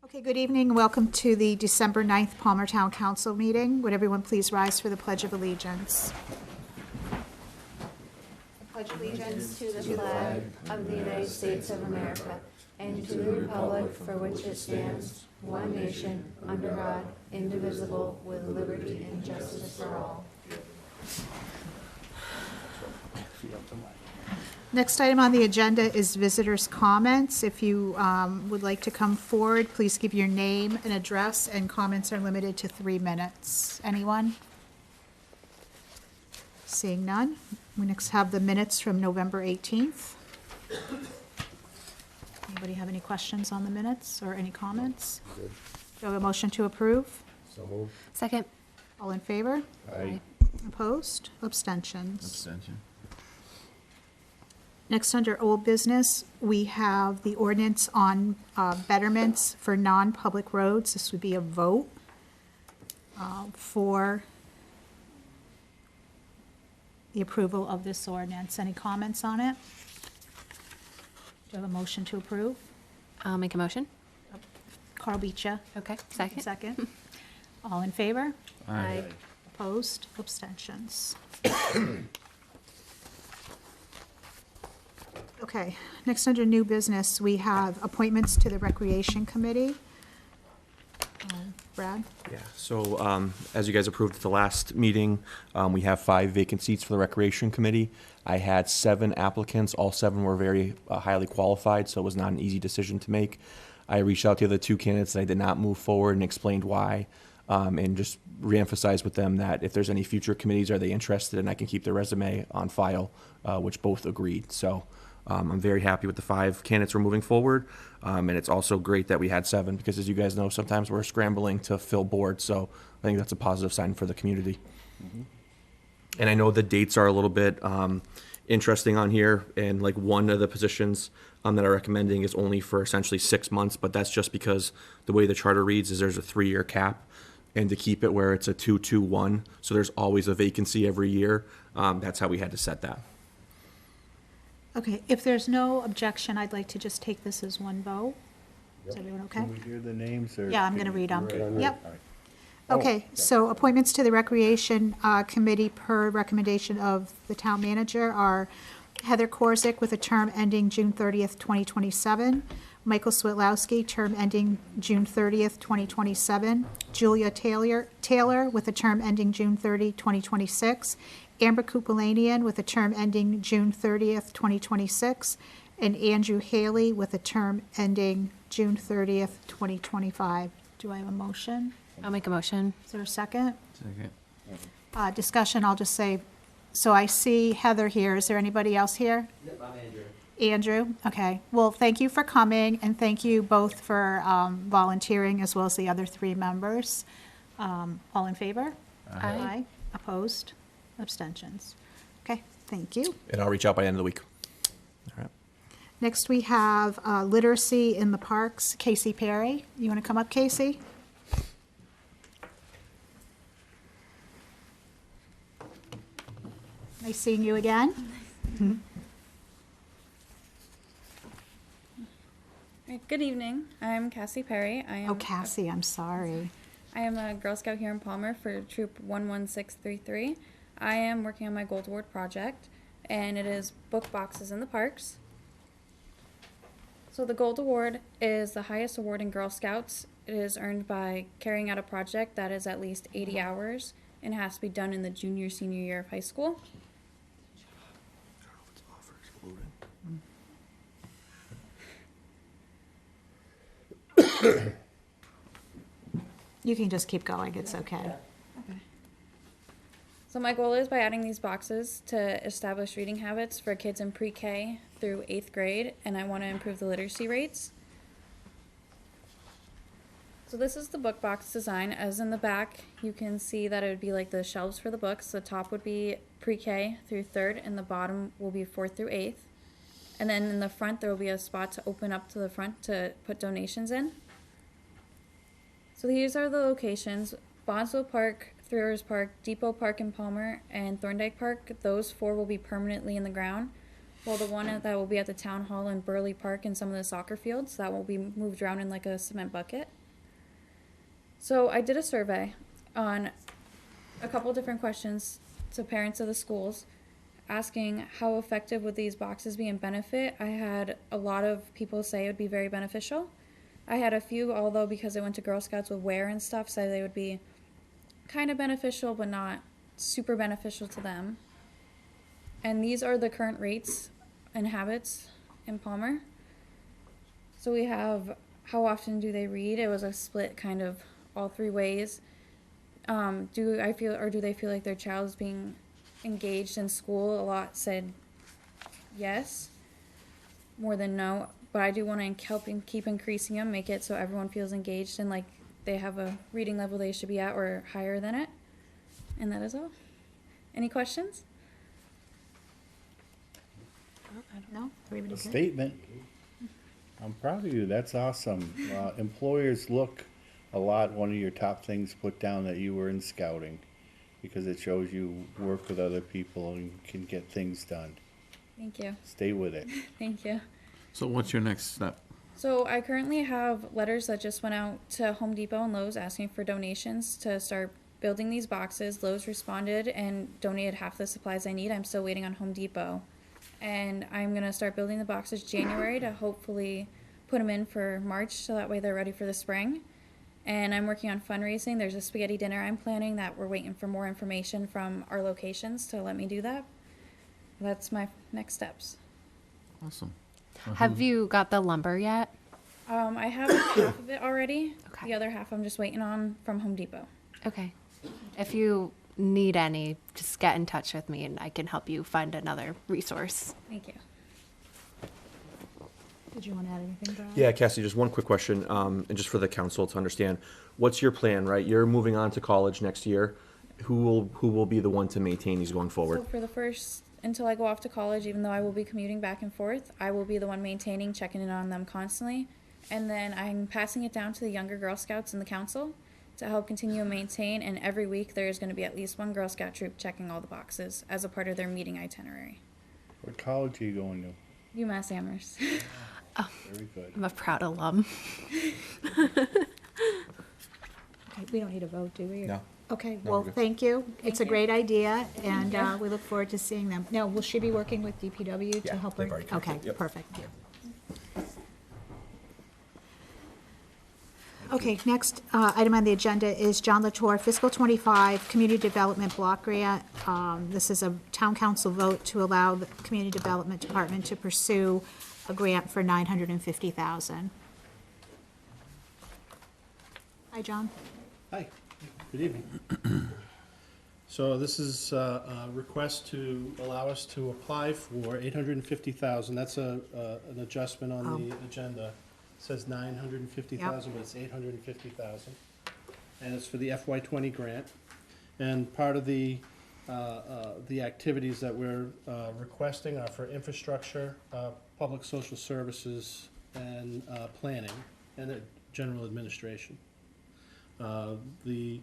Okay, good evening and welcome to the December 9th Palmer Town Council meeting. Would everyone please rise for the Pledge of Allegiance? I pledge allegiance To the flag of the United States of America and to the republic for which it stands, one nation, under God, indivisible, with liberty and justice for all. Next item on the agenda is visitors' comments. If you would like to come forward, please give your name and address, and comments are limited to 3 minutes. Anyone? Seeing none. We next have the minutes from November 18th. Anybody have any questions on the minutes or any comments? Good. Do you have a motion to approve? So moved. Second. All in favor? Aye. Opposed? Abstentions? Abstention. Next, under old business, we have the ordinance on betterments for non-public roads. This would be a vote for the approval of this ordinance. Any comments on it? Do you have a motion to approve? I'll make a motion. Carl Beecher. Okay. Second. Second. All in favor? Aye. Opposed? Abstentions? Okay, next under new business, we have appointments to the Recreation Committee. Brad? Yeah, so as you guys approved at the last meeting, we have 5 vacant seats for the Recreation Committee. I had 7 applicants. All 7 were very highly qualified, so it was not an easy decision to make. I reached out to the other 2 candidates and I did not move forward and explained why, and just reemphasized with them that if there's any future committees, are they interested, and I can keep their resume on file, which both agreed. So I'm very happy with the 5 candidates we're moving forward. And it's also great that we had 7 because, as you guys know, sometimes we're scrambling to fill boards. So I think that's a positive sign for the community. Mm-hmm. And I know the dates are a little bit interesting on here. And like one of the positions that I'm recommending is only for essentially 6 months. But that's just because the way the charter reads is there's a 3-year cap. And to keep it where it's a 2-2-1, so there's always a vacancy every year. That's how we had to set that. Okay, if there's no objection, I'd like to just take this as one vote. Is everyone okay? Can we hear the names or? Yeah, I'm going to read them. Right. Yep. All right. Okay, so appointments to the Recreation Committee per recommendation of the town manager are Heather Korzick with a term ending June 30th, 2027. Michael Switlowski, term ending June 30th, 2027. Julia Taylor with a term ending June 30, 2026. Amber Kupalanian with a term ending June 30th, 2026. And Andrew Haley with a term ending June 30th, 2025. Do I have a motion? I'll make a motion. Is there a second? Second. Discussion, I'll just say, so I see Heather here. Is there anybody else here? Yep, I'm Andrew. Andrew? Okay. Well, thank you for coming, and thank you both for volunteering, as well as the other 3 members. All in favor? Aye. Opposed? Abstentions? Okay, thank you. And I'll reach out by the end of the week. All right. Next, we have literacy in the parks. Casey Perry. You want to come up, Casey? Nice seeing you again. All right, good evening. I'm Cassie Perry. Oh, Cassie, I'm sorry. I am a Girl Scout here in Palmer for Troop 11633. I am working on my Gold Award project, and it is book boxes in the parks. So the Gold Award is the highest award in Girl Scouts. It is earned by carrying out a project that is at least 80 hours and has to be done in the senior year of high school. You can just keep going, it's okay. So my goal is by adding these boxes to establish reading habits for kids in pre-K through 8th grade, and I want to improve the literacy rates. So this is the book box design. As in the back, you can see that it would be like the shelves for the books. The top would be pre-K through 3rd, and the bottom will be 4th through 8th. And then in the front, there will be a spot to open up to the front to put donations in. So these are the locations: Bonsall Park, Three Rivers Park, Depot Park in Palmer, and Thorndike Park. Those 4 will be permanently in the ground, while the one that will be at the Town Hall and Burley Park and some of the soccer fields, that will be moved around in like a cement bucket. So I did a survey on a couple different questions to parents of the schools, asking how effective would these boxes be and benefit. I had a lot of people say it would be very beneficial. I had a few, although because I went to Girl Scouts with wear and stuff, say they would be kind of beneficial but not super beneficial to them. And these are the current rates and habits in Palmer. So we have how often do they read? It was a split kind of all three ways. Do they feel like their child is being engaged in school? A lot said yes, more than no. But I do want to help and keep increasing them, make it so everyone feels engaged and like they have a reading level they should be at or higher than it. And that is all. Any questions? No? Everybody A good? statement. I'm proud of you. That's awesome. Employers look a lot, one of your top things put down that you were in scouting, because it shows you work with other people and can get things done. Thank you. Stay with it. Thank you. So what's your next step? So I currently have letters that just went out to Home Depot and Lowe's asking for donations to start building these boxes. Lowe's responded and donated half the supplies I need. I'm still waiting on Home Depot. And I'm going to start building the boxes January to hopefully put them in for March so that way they're ready for the spring. And I'm working on fundraising. There's a spaghetti dinner I'm planning that we're waiting for more information from our locations to let me do that. That's my next steps. Awesome. Have you got the lumber yet? I have half of it already. Okay. The other half I'm just waiting on from Home Depot. Okay. If you need any, just get in touch with me and I can help you find another resource. Thank you. Did you want to add anything, Brian? Yeah, Cassie, just one quick question, and just for the council to understand. What's your plan, right? You're moving on to college next year. Who will be the one to maintain these going forward? So for the first, until I go off to college, even though I will be commuting back and forth, I will be the one maintaining, checking in on them constantly. And then I'm passing it down to the younger Girl Scouts in the council to help continue and maintain. And every week there's going to be at least one Girl Scout troop checking all the boxes as a part of their meeting itinerary. What college are you going UMass Amherst. to? Very good. I'm a proud alum. Okay, we don't need a vote, do we? No. Okay, No, well, we're good. thank you. It's a you. great idea, and we look forward to seeing them. Now, will she be working with DPW to Yeah, help her? they've already Okay, connected, yep. perfect. Okay, next item on the agenda is John Latour Fiscal 25 Community Development Block Grant. This is a town council vote to allow the Community Development Department to pursue a grant for $950,000. Hi, John. Hi, good evening. So this is a request to allow us to apply for $850,000. That's an adjustment on the agenda. It says $950,000, but it's $850,000. And it's for the FY20 grant. And part of the activities that we're requesting are for infrastructure, public social services, and planning, and general administration. The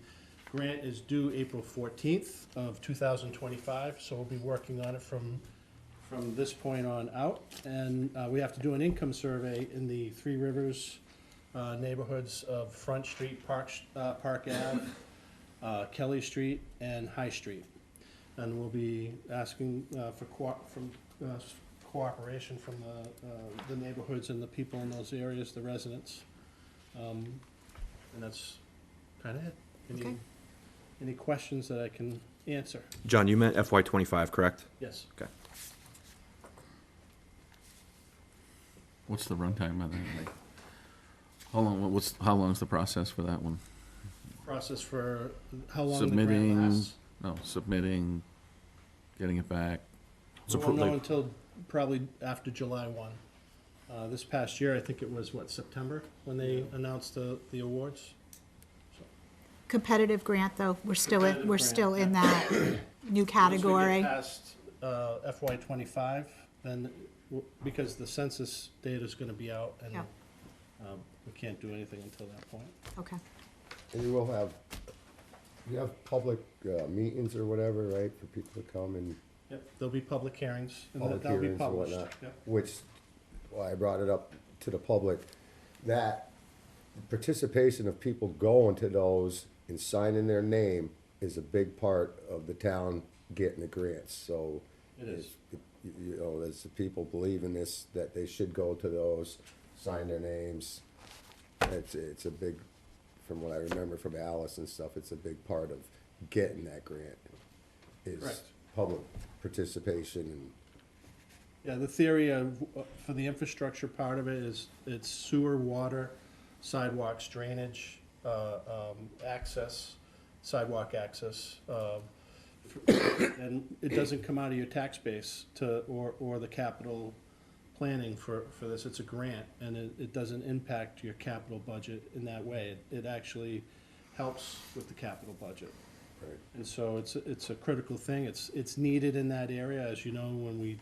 grant is due April 14th of 2025, so we'll be working on it from this point on out. And we have to do an income survey in the Three Rivers neighborhoods of Front Street, Park Ave, Kelly Street, and High Street. And we'll be asking for cooperation from the neighborhoods and the people in those areas, the residents. And that's kind of it. Okay. Any questions that I can answer? John, you meant FY25, correct? Yes. Okay. What's the runtime of that? Like, how long is the process for that one? Process for how long the grant Submitting, lasts? submitting, getting it back. So We won't know like- until probably after July 1. This past year, I think it was, September, when they announced the awards? Competitive grant, though, we're still in Competitive grant, that new category. Once we get past FY '25, then, because the census data is gonna be out, and Yeah. we can't do anything until that point. Okay, And you will have, you have public meetings or whatever, right, for people to come and Yep, there'll be public hearings, and public that'll be hearings and published. whatnot. Yep. Which, well, I brought it up to the public, that participation of people going to those and signing their name is a big part of the town getting the grants, so. It is. You know, there's the people believe in this, that they should go to those, sign their names. It's a big, from what I remember from Alice and stuff, it's a big part of getting that grant, is Correct. public participation and. Yeah, the theory of, for the infrastructure part of it is it's sewer, water, sidewalks, drainage, access, sidewalk access. And it doesn't come out of your tax base or the capital planning for this. It's a grant, and it doesn't impact your capital budget in that way. It actually helps with the capital budget. Right. And so it's a critical thing. It's needed in that area. As you know, when we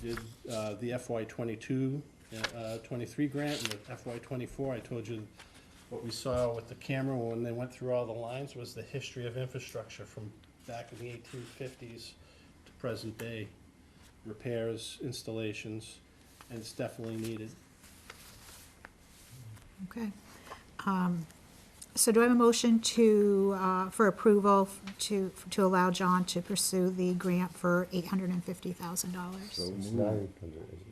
did the FY 23 grant and the FY 24, I told you what we saw with the camera when they went through all the lines was the history of infrastructure from back in the 1850s to present day. Repairs, installations, and it's definitely needed. Okay. So do I have a motion to, for approval to allow John to pursue the grant for $850,000? So it's 900,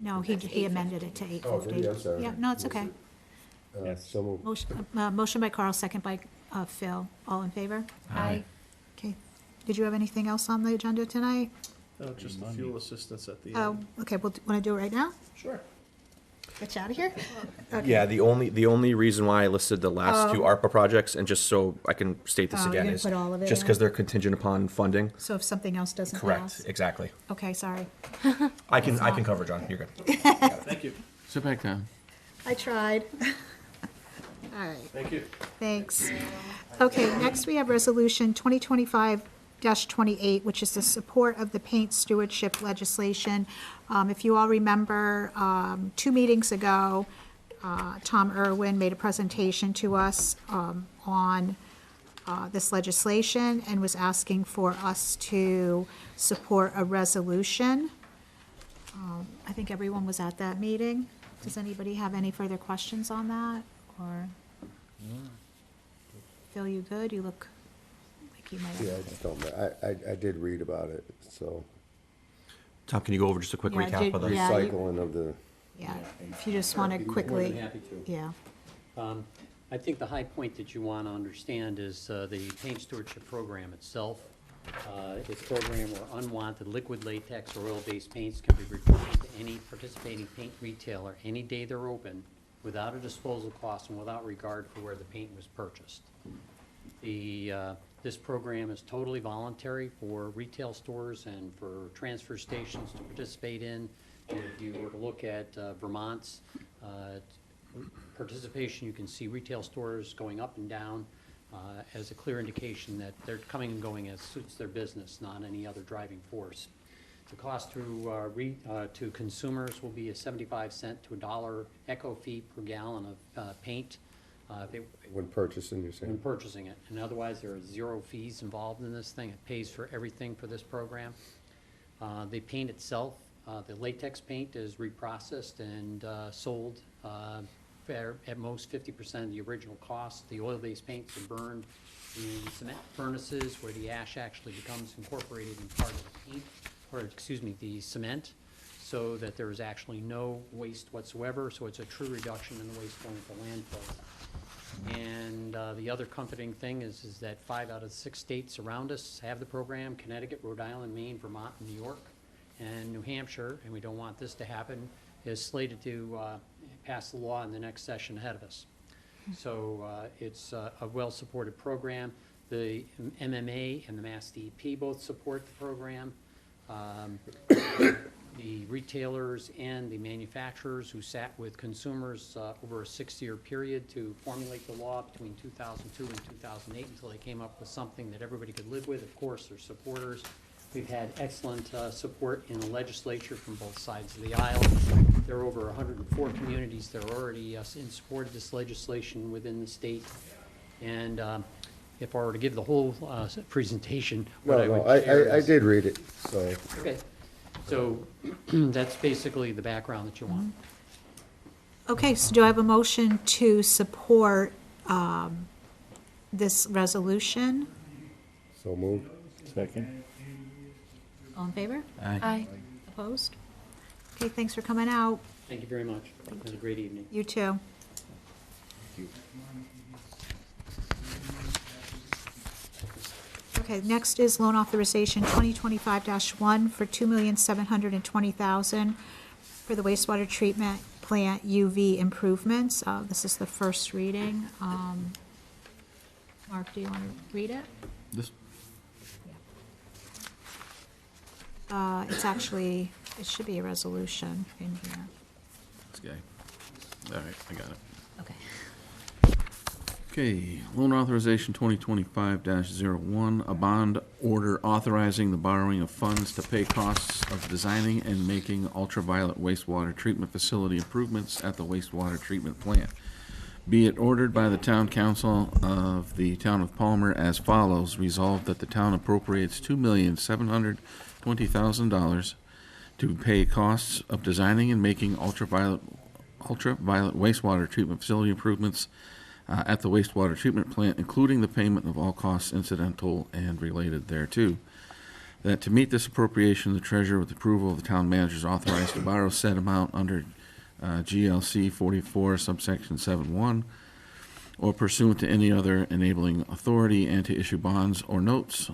No, he amended it to Oh, did he? I'm 850. sorry. Yeah, no, it's okay. so moved. Motion by Carl, second by Phil. All in favor? Aye. Okay. Did you have anything else on the agenda tonight? No, just the fuel assistance at the Oh, end. okay, want to do it right now? Sure. Get you out of here? Yeah, the only reason why I listed the last two ARPA projects, and just so I can state this Oh, you're again, gonna is put all of it just in? because they're contingent upon funding. So if something else doesn't Correct, pass? exactly. Okay, sorry. I can cover, John, you're good. Thank you. Sit back down. I tried. All right. Thank you. Thanks. Okay, next we have Resolution 2025-28, which is the support of the paint stewardship legislation. If you all remember, 2 meetings ago, Tom Irwin made a presentation to us on this legislation and was asking for us to support a resolution. I think everyone was at that meeting. Does anybody have any further questions on that, or? Phil, you good? You look like you might have. Yeah, I just don't, I did read about it, so. Tom, can you go over just a quick Yeah, recap of the? yeah. you- Recycling of the, Yeah, if you just want to More than quickly, happy to. yeah. I think the high point that you want to understand is the paint stewardship program itself. It's a program where unwanted liquid latex or oil-based paints can be returned to any participating paint retailer any day they're open without a disposal cost and without regard for where the paint was purchased. This program is totally voluntary for retail stores and for transfer stations to participate in. If you were to look at Vermont's participation, you can see retail stores going up and down as a clear indication that they're coming and going as suits their business, not any other driving force. The cost to consumers will be a 75-cent to $1 eco fee per gallon of paint. when purchasing, you're When saying? purchasing it, and otherwise there are 0 fees involved in this thing. It pays for everything for this program. The paint itself, the latex paint is reprocessed and sold for at most 50% of the original cost. The oil-based paints are burned in cement furnaces where the ash actually becomes incorporated in part of the paint, or excuse me, the cement, so that there is actually no waste whatsoever. So it's a true reduction in the waste going to landfill. And the other comforting thing is that 5 out of 6 states around us have the program: Connecticut, Rhode Island, Maine, Vermont, and New York. And New Hampshire, and we don't want this to happen, is slated to pass the law in the next session ahead of us. So it's a well-supported program. The MMA and the Mass DEP both support the program. The retailers and the manufacturers who sat with consumers over a 6-year period to formulate the law between 2002 and 2008 until they came up with something that everybody could live with. Of course, they're supporters. We've had excellent support in the legislature from both sides of the aisle. There are over 104 communities that are already in support of this legislation within the state. And if I were to give the whole presentation, what I would share I is- did read it, so. Okay, so that's basically the background that you want. Okay, so do I have a motion to support this resolution? So moved. Second? All in favor? Aye. Opposed? Okay, thanks for coming out. Thank you very much. Have a great evening. You too. Okay, next is loan authorization 2025-1 for $2,720,000 for the wastewater treatment plant UV improvements. This is the first reading. Mark, do you want to read it? This, It's actually, it should be a resolution in here. this guy. All right, I got it. Okay. Okay, loan authorization 2025-01, a bond order authorizing the borrowing of funds to pay costs of designing and making ultraviolet wastewater treatment facility improvements at the wastewater treatment plant. Be it ordered by the Town Council of the Town of Palmer as follows. Resolved that the town appropriates $2,720,000 to pay costs of designing and making ultraviolet wastewater treatment facility improvements at the wastewater treatment plant, including the payment of all costs incidental and related thereto. That to meet this appropriation, the treasurer, with approval of the town manager, is authorized to borrow said amount under GLC 44 subsection 7(1), or pursuant to any other enabling authority, and to issue bonds or notes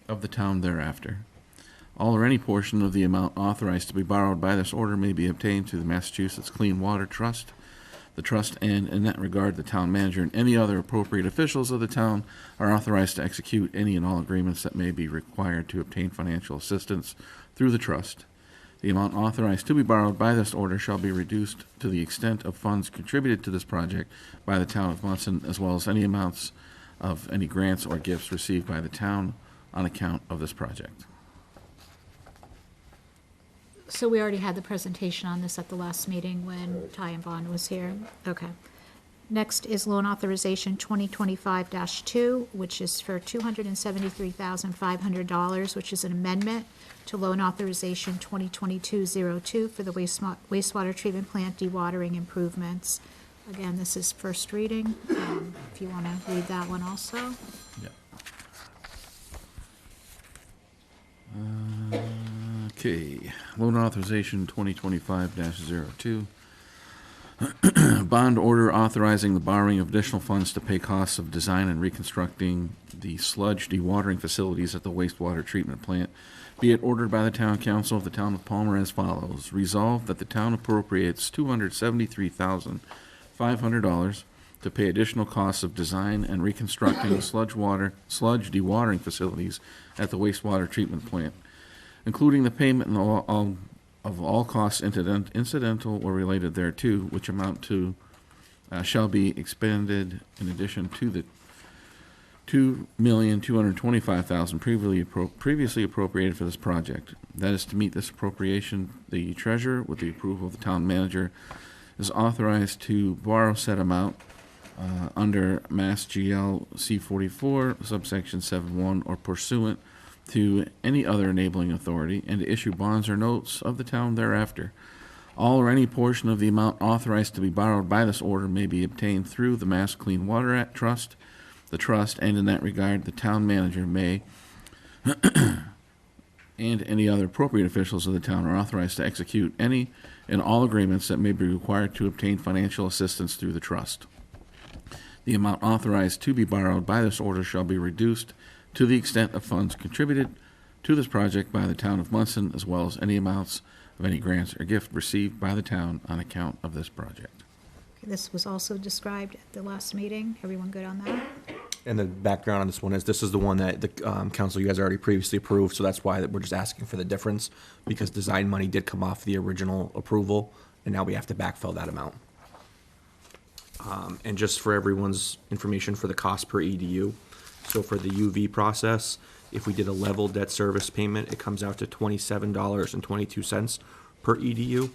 of the town thereafter. All or any portion of the amount authorized to be borrowed by this order may be obtained through the Massachusetts Clean Water Trust, the trust, and in that regard, the town manager and any other appropriate officials of the town are authorized to execute any and all agreements that may be required to obtain financial assistance through the trust. The amount authorized to be borrowed by this order shall be reduced to the extent of funds contributed to this project by the town of Munson, as well as any amounts of any grants or gifts received by the town on account of this project. So we already had the presentation on this at the last meeting when Ty and Bond was here. Okay. Next is loan authorization 2025-2, which is for $273,500, which is an amendment to loan authorization 2022-02 for the wastewater treatment plant dewatering improvements. Again, this is first reading. If you want to read that one also. Yeah. Okay, loan authorization 2025-02. Bond order authorizing the borrowing of additional funds to pay costs of design and reconstructing the sludge dewatering facilities at the wastewater treatment plant. Be it ordered by the Town Council of the Town of Palmer as follows. Resolved that the town appropriates $273,500 to pay additional costs of design and reconstructing sludge dewatering facilities at the wastewater treatment plant, including the payment of all costs incidental or related thereto, which amount to shall be expended in addition to the $2,225,000 previously appropriated for this project. That is, to meet this appropriation, the treasurer, with the approval of the town manager, is authorized to borrow said amount under Mass GL C44 subsection 7(1) or pursuant to any other enabling authority, and to issue bonds or notes of the town thereafter. All or any portion of the amount authorized to be borrowed by this order may be obtained through the Mass Clean Water Act Trust, the trust, and in that regard, the town manager may, and any other appropriate officials of the town are authorized to execute any and all agreements that may be required to obtain financial assistance through the trust. The amount authorized to be borrowed by this order shall be reduced to the extent of funds contributed to this project by the town of Munson, as well as any amounts of any grants or gift received by the town on account of this project. Okay, this was also described at the last meeting. Everyone good on that? And the background on this one is, this is the one that the council, you guys already previously approved, so that's why that we're just asking for the difference, because design money did come off the original approval, and now we have to backfill that amount. And just for everyone's information, for the cost per EDU, so for the UV process, if we did a level debt service payment, it comes out to $27.22 per EDU.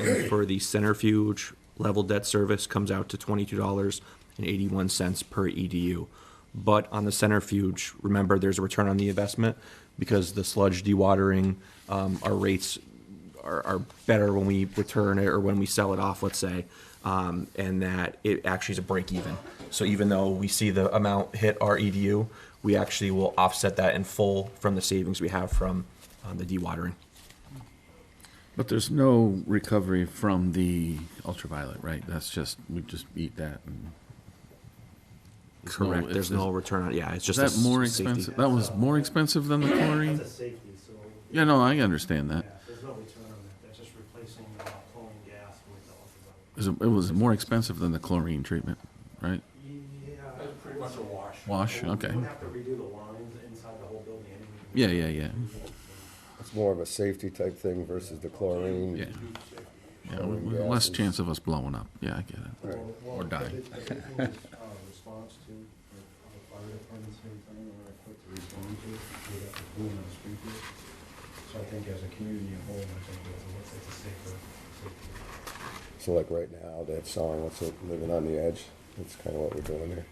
And for the centrifuge level debt service, comes out to $22.81 per EDU. But on the centrifuge, remember, there's a return on the investment, because the sludge dewatering, our rates are better when we return it or when we sell it off, let's say, and that it actually is a break even. So even though we see the amount hit our EDU, we actually will offset that in full from the savings we have from the dewatering. But there's no recovery from the ultraviolet, right? That's just, we just eat that and. It's no- Correct. There's it's- no return on. Yeah, it's Is just that more safety. expensive? That was more expensive than the chlorine? That's a safety, so. Yeah, no, I understand that. Yeah, there's no return on that, that's just replacing chlorine gas with the ultraviolet. It was more expensive than the chlorine treatment, right? Yeah, it's pretty much a wash. Wash, okay. We have to redo the lines inside the whole building anyway. Yeah, yeah, yeah. It's more of a safety type thing versus the chlorine. Yeah. Yeah, Chlorine with less gases. chance of us blowing up. Yeah, I get it. Right. Or dying. Response to, fire departments, anything, or equipped to respond to, we got the pool and the sprinkler. So I think as a community and whole, I think it's a safer. So like right now, that song, what's it, Living on the Edge, that's kind of what we're doing here.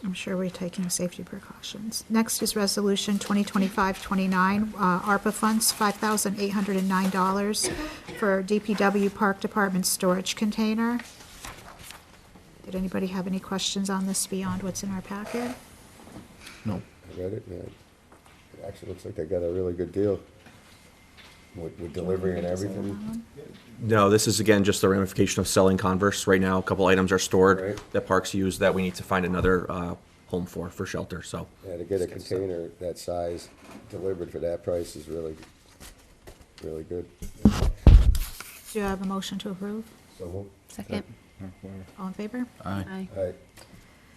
I'm sure we're taking safety precautions. Next is Resolution 2025-29, ARPA funds, $5,809 for DPW Park Department storage container. Did anybody have any questions on this beyond what's in our packet? No. I read it, and it actually looks like they got a really good deal with delivery and everything. No, this is again just the ramification of selling Converse. Right now, a couple items are stored Right. that parks use that we need to find another home for shelter. So Yeah, to get a container that size delivered for that price is really, really good. Do you have a motion to approve? So, Second. All in favor? Aye. Aye. all right,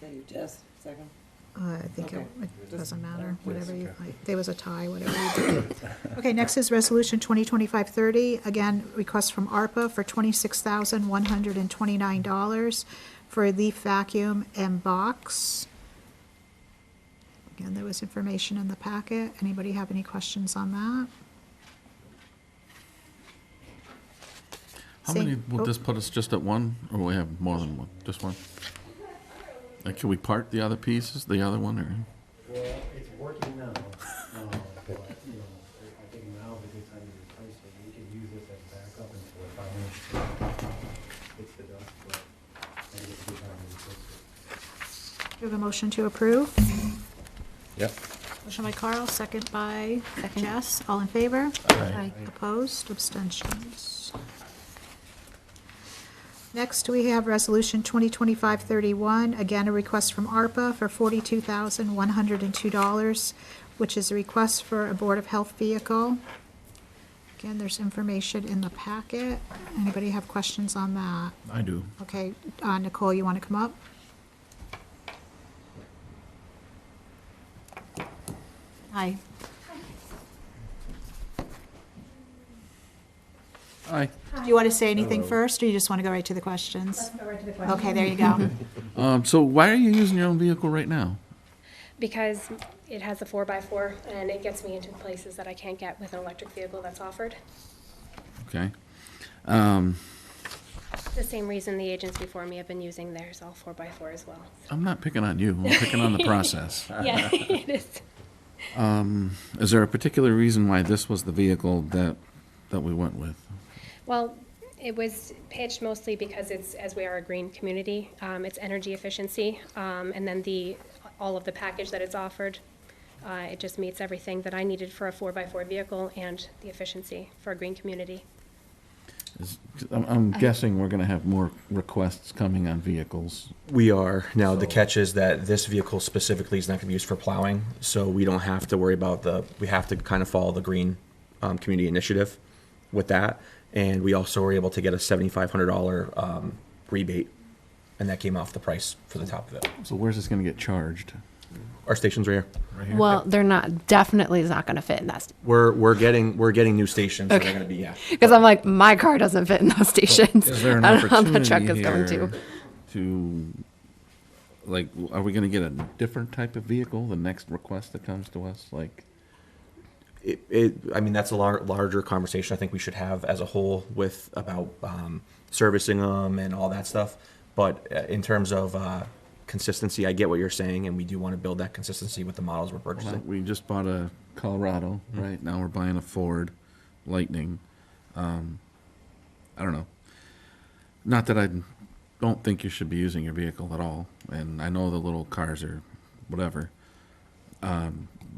That you, Jess, second? I think Okay. it doesn't matter, whatever you, there was a tie, whatever you do. Okay, next is Resolution 2025-30, again, request from ARPA for $26,129 for a leaf vacuum and box. Again, there was information in the packet. Anybody have any questions on that? How Same- many, will oh. this put us just at one, or will we have more than one? Just one? Like, can we part the other pieces, the other one, or? Well, it's working now, but, I think now is a good time to replace it. We can use this as backup until it finally hits the dust, but I think it's a good time to replace it. Do you have a motion to approve? yep. Motion by Carl, second by Jess. All in favor? Aye. Opposed, abstentions. Next, we have Resolution 2025-31, again, a request from ARPA for $42,102, which is a request for a Board of Health vehicle. Again, there's information in the packet. Anybody have questions on that? I do. Okay, Nicole, you want to come up? Hi. Aye. Do you want to say anything first, or you just want to go right to the questions? Let's go right to the questions. Okay, there you go. So why are you using your own vehicle right now? Because it has a 4x4 and it gets me into places that I can't get with an electric vehicle that's offered. Okay. The same reason the agents before me have been using theirs, all 4x4 as well. I'm not picking on you, I'm picking on the process. Yeah, it is. Is there a particular reason why this was the vehicle that we went with? Well, it was pitched mostly because it's, as we are a green community, it's energy efficiency, and then all of the package that it's offered. It just meets everything that I needed for a 4x4 vehicle and the efficiency for a green community. I'm guessing we're gonna have more requests coming on vehicles. We are. Now, the catch is that this vehicle specifically is not going to be used for plowing, so we don't have to worry about we have to kind of follow the green community initiative with that. And we also were able to get a $7,500 rebate, and that came off the price for the top of it. So where's this gonna get charged? Our station's right here. Right here? Well, they're not, definitely is not going to fit in that. We're getting new stations. So they're going to be Because I'm like, my car doesn't fit in those stations. Is there an I don't know how the truck opportunity is going here to. to, like, are we gonna get a different type of vehicle, the next request that comes to us, like? I mean, that's a larger conversation I think we should have as a whole about servicing them and all that stuff. But in terms of consistency, I get what you're saying, and we do want to build that consistency with the models we're purchasing. We just bought a Colorado, right? Now we're buying a Ford. Lightning. I don't know. Not that I don't think you should be using your vehicle at all, and I know the little cars are whatever.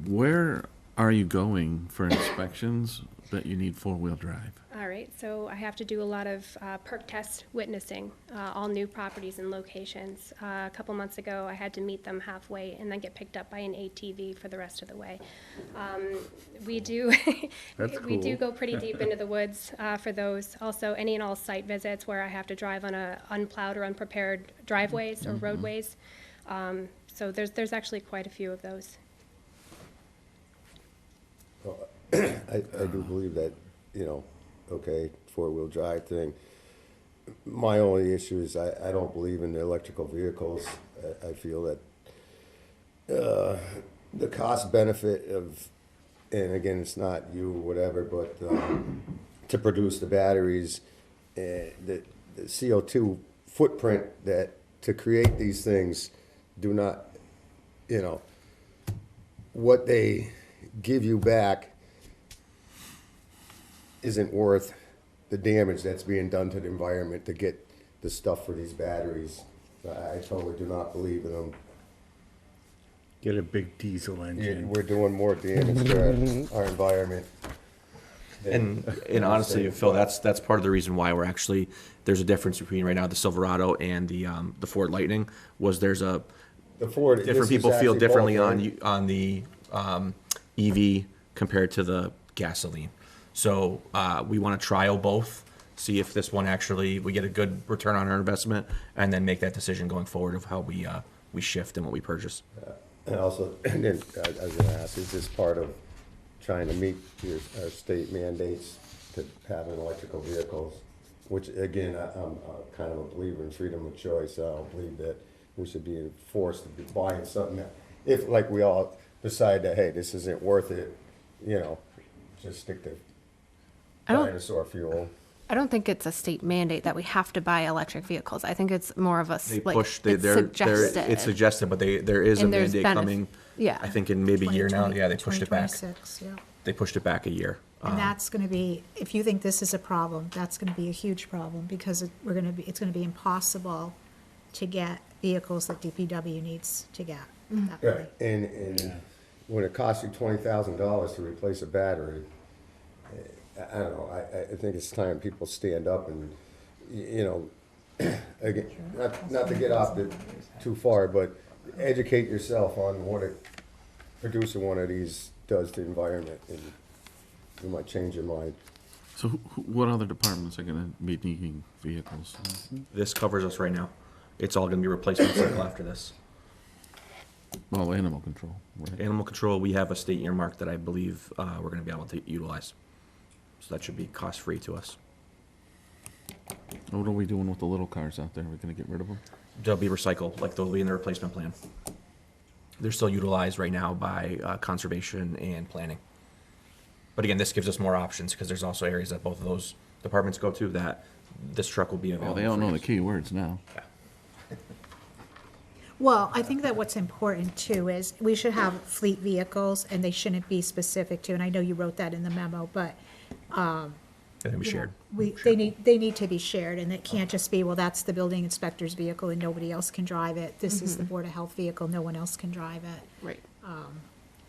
Where are you going for inspections that you need four-wheel drive? All right, so I have to do a lot of perk test witnessing, all new properties and locations. A couple months ago, I had to meet them halfway and then get picked up by an ATV for the rest of the way. We do, That's we do cool. go pretty deep into the woods for those. Also, any and all site visits where I have to drive on unplowed or unprepared driveways or roadways. So there's actually quite a few of those. I do believe that, okay, four-wheel drive thing. My only issue is I don't believe in the electrical vehicles. I feel that the cost benefit of, and again, it's not you or whatever, but to produce the batteries, the CO2 footprint that to create these things do not, what they give you back isn't worth the damage that's being done to the environment to get the stuff for these batteries. I totally do not believe in them. Get a big diesel engine. We're doing more damage to our environment. And honestly, Phil, that's part of the reason why there's a difference between right now the Silverado and the Ford Lightning. There's The Ford, this different is people feel actually differently both, right? on the EV compared to the gasoline. So we want to trial both, see if this one actually we get a good return on our investment, and then make that decision going forward of how we shift and what we purchase. And also, and then I was gonna ask, is this part of trying to meet our state mandates to having electrical vehicles? Which, again, I'm kind of a believer in freedom of choice. I don't believe that we should be forced to be buying something that, if like we all decide that, hey, this isn't worth it, just stick to dinosaur fuel. I don't think it's a state mandate that we have to buy electric vehicles. I think it's more of a They like push. it's suggested. It's suggested, but there is a And there's mandate benef- coming. yeah. I think in maybe a year now. Yeah, they pushed it back. 2026, yeah. They pushed it back a year. And that's going to be, if you think this is a problem, that's going to be a huge problem because it's going to be impossible to get vehicles that DPW needs to get. that Yeah, way. and when it costs you $20,000 to replace a battery, I don't know, I think it's time people stand up and, again, not to get off too far, but educate yourself on what producing one of these does to the environment, and you might change your mind. So what other departments are going to be needing vehicles? This covers us right now. It's all going to be replacement cycle after this. Well, animal control, right? Animal control, we have a state earmark that I believe we're going to be able to utilize. So that should be cost-free to us. What are we doing with the little cars out there? We're going to get rid of them? They'll be recycled, like they'll be in the replacement plan. They're still utilized right now by conservation and planning. But again, this gives us more options because there's also areas that both of those departments go to that this truck will be Well, available. they all for know the use. key words now. Well, I think that what's important too is we should have fleet vehicles and they shouldn't be specific to, and I know you wrote that in the memo, but And then we you know, shared. they need to be shared, and it can't just be, well, that's the building inspector's vehicle and nobody else can drive it. This is the Board of Health vehicle, no one else can drive it. Right.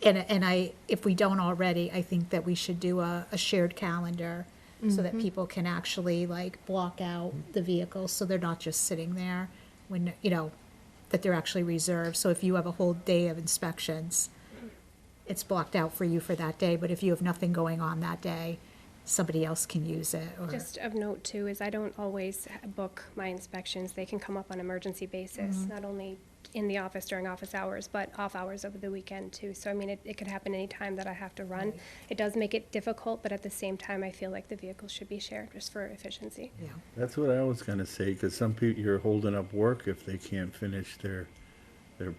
And if we don't already, I think that we should do a shared calendar so that people can actually like block out the vehicles, so they're not just sitting there when, that they're actually reserved. So if you have a whole day of inspections, it's blocked out for you for that day, but if you have nothing going on that day, somebody else can use it, or. Just of note too is I don't always book my inspections. They can come up on emergency basis, not only in the office during office hours, but off hours over the weekend too. So I mean, it could happen any time that I have to run. It does make it difficult, but at the same time, I feel like the vehicles should be shared just for efficiency. Yeah. That's what I was gonna say, because some people, you're holding up work if they can't finish their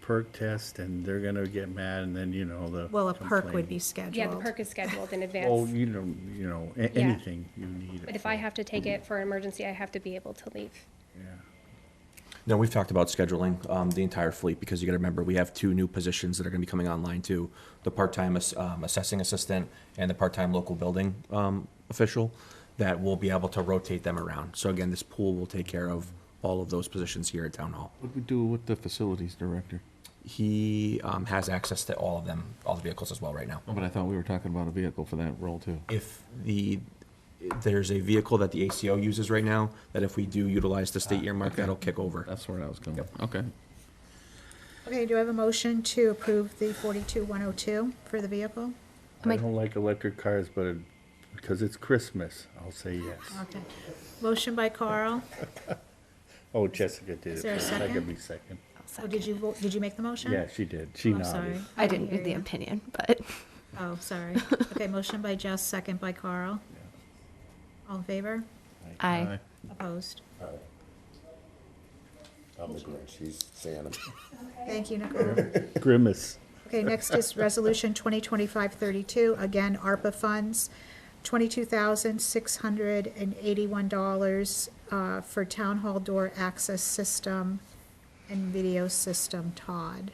perk test, and they're gonna get mad, and then, the. Well, a perk would be complaint. scheduled. Yeah, the perk is scheduled in Oh, advance. anything you need. But if I have to take it for an emergency, I have to be able to leave. Yeah. No, we've talked about scheduling the entire fleet because you got to remember we have 2 new positions that are going to be coming online too: the part-time assessing assistant and the part-time local building official, that we'll be able to rotate them around. So again, this pool will take care of all of those positions here at Town Hall. What do we do with the facilities director? He has access to all of them, all the vehicles as well right now. Oh, but I thought we were talking about a vehicle for that role too. If there's a vehicle that the ACO uses right now, that if we do utilize the state earmark, okay. that'll kick over. That's where I was going. Yep. Okay. Okay, do I have a motion to approve the 42,102 for the vehicle? I don't like electric cars, but because it's Christmas, I'll say yes. Okay. Motion by Carl. Oh, Jessica did it. Is there a first. second? I give me second. Oh, did you vote, did you make the motion? Yeah, she did. She Oh, nodded. sorry. I didn't hear read the you. opinion, but Oh, sorry. Okay, motion by Jess, second by Carl. All in favor? I, Opposed? I'm the Grinch, he's Santa. Thank you, Nicole. Grimace. Okay, next is Resolution 2025-32, again, ARPA funds, $22,681 for Town Hall Door Access System and Video System. Todd.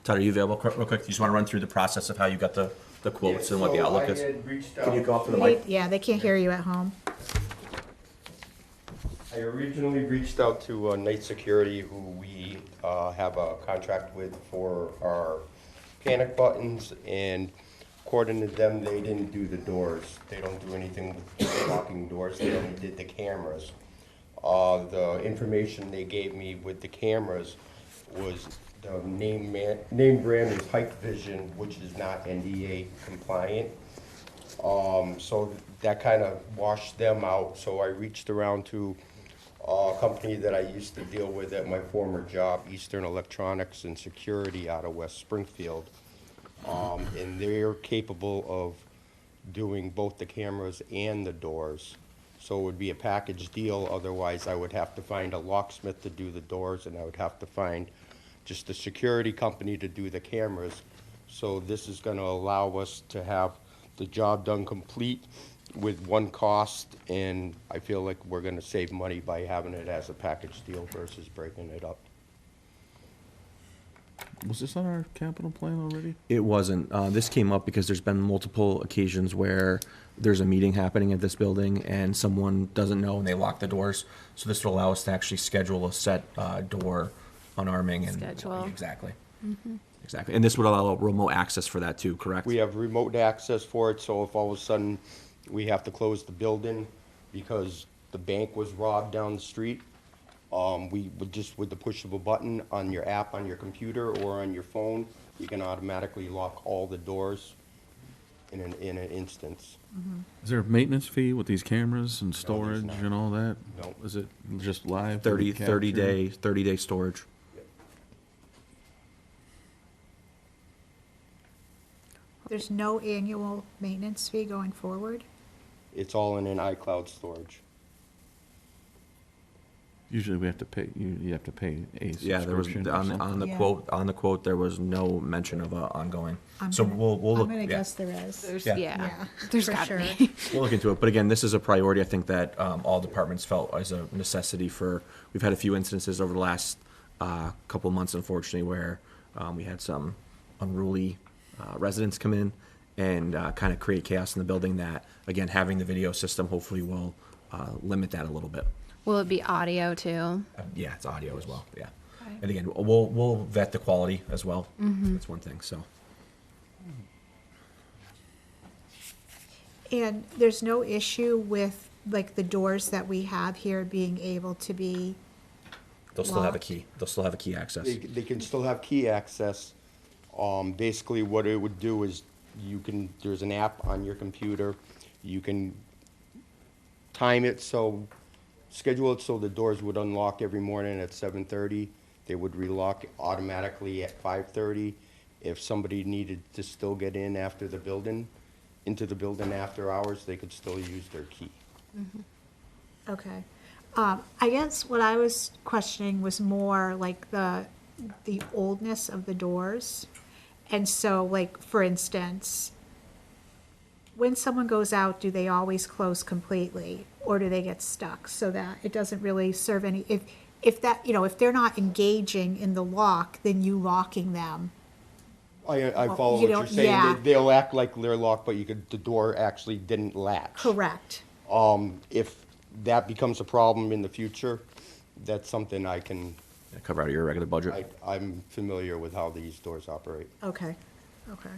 Todd, are you available real quick? You just want to run through the process of how you got the quotes and what the outlook is? Can you go up to the mic? Yeah, they can't hear you at home. I originally reached out to Night Security, who we have a contract with for our panic buttons, and according to them, they didn't do the doors. They don't do anything with locking doors, they only did the cameras. The information they gave me with the cameras was the name brand is Hike Vision, which is not NDA compliant. So that kind of washed them out, so I reached around to a company that I used to deal with at my former job, Eastern Electronics and Security out of West Springfield. And they're capable of doing both the cameras and the doors. So it would be a package deal, otherwise I would have to find a locksmith to do the doors, and I would have to find just a security company to do the cameras. So this is gonna allow us to have the job done complete with one cost, and I feel like we're gonna save money by having it as a package deal versus breaking it up. Was this on our capital plan already? It wasn't. This came up because there's been multiple occasions where there's a meeting happening at this building and someone doesn't know and they lock the doors. So this will allow us to actually schedule a set door unarming and Schedule. Exactly. Exactly. And this would allow remote access for that too, correct? We have remote access for it, so if all of a sudden we have to close the building because the bank was robbed down the street, we would just, with the push of a button on your app on your computer or on your phone, you can automatically lock all the doors in an instance. Is there a maintenance fee with these cameras and there's storage not. and all that? No. Is it just live? 30 capture? day storage. There's no annual maintenance fee going forward? It's all in an iCloud storage. Usually we have to pay, you have to pay a Yeah, there was subscription or on something. Yeah. on the quote there was no mention of ongoing. I'm So gonna- we'll look. I'm gonna yeah. guess there is. there's, Yeah. yeah, there's for gotta sure. be. We'll look into it, but again, this is a priority, I think that all departments felt as a necessity for, we've had a few instances over the last couple of months, unfortunately, where we had some unruly residents come in and kind of create chaos in the building that, again, having the video system hopefully will limit that a little bit. Will it be audio too? Yeah, it's audio as well, yeah. Okay. And again, we'll vet the quality as well. That's one thing, so. And there's no issue with, like, the doors that we have here being able to be, They'll still have a Locked. key. They'll still have a key access. They can still have key access. Basically, what it would do is there's an app on your computer. You can time it schedule it so the doors would unlock every morning at 7:30. They would relock automatically at 5:30. If somebody needed to still get into the building after hours, they could still use their key. okay. I guess what I was questioning was more like the oldness of the doors. And so, like, for instance, when someone goes out, do they always close completely, or do they get stuck so that it doesn't really serve any, if that, if they're not engaging in the lock, then you locking them I Oh, follow you what you're don't- saying. yeah. They'll act like they're locked, but the door actually didn't latch. Correct. If that becomes a problem in the future, that's something I can, Cover out of your regular budget. I'm familiar with how these doors operate. Okay, okay.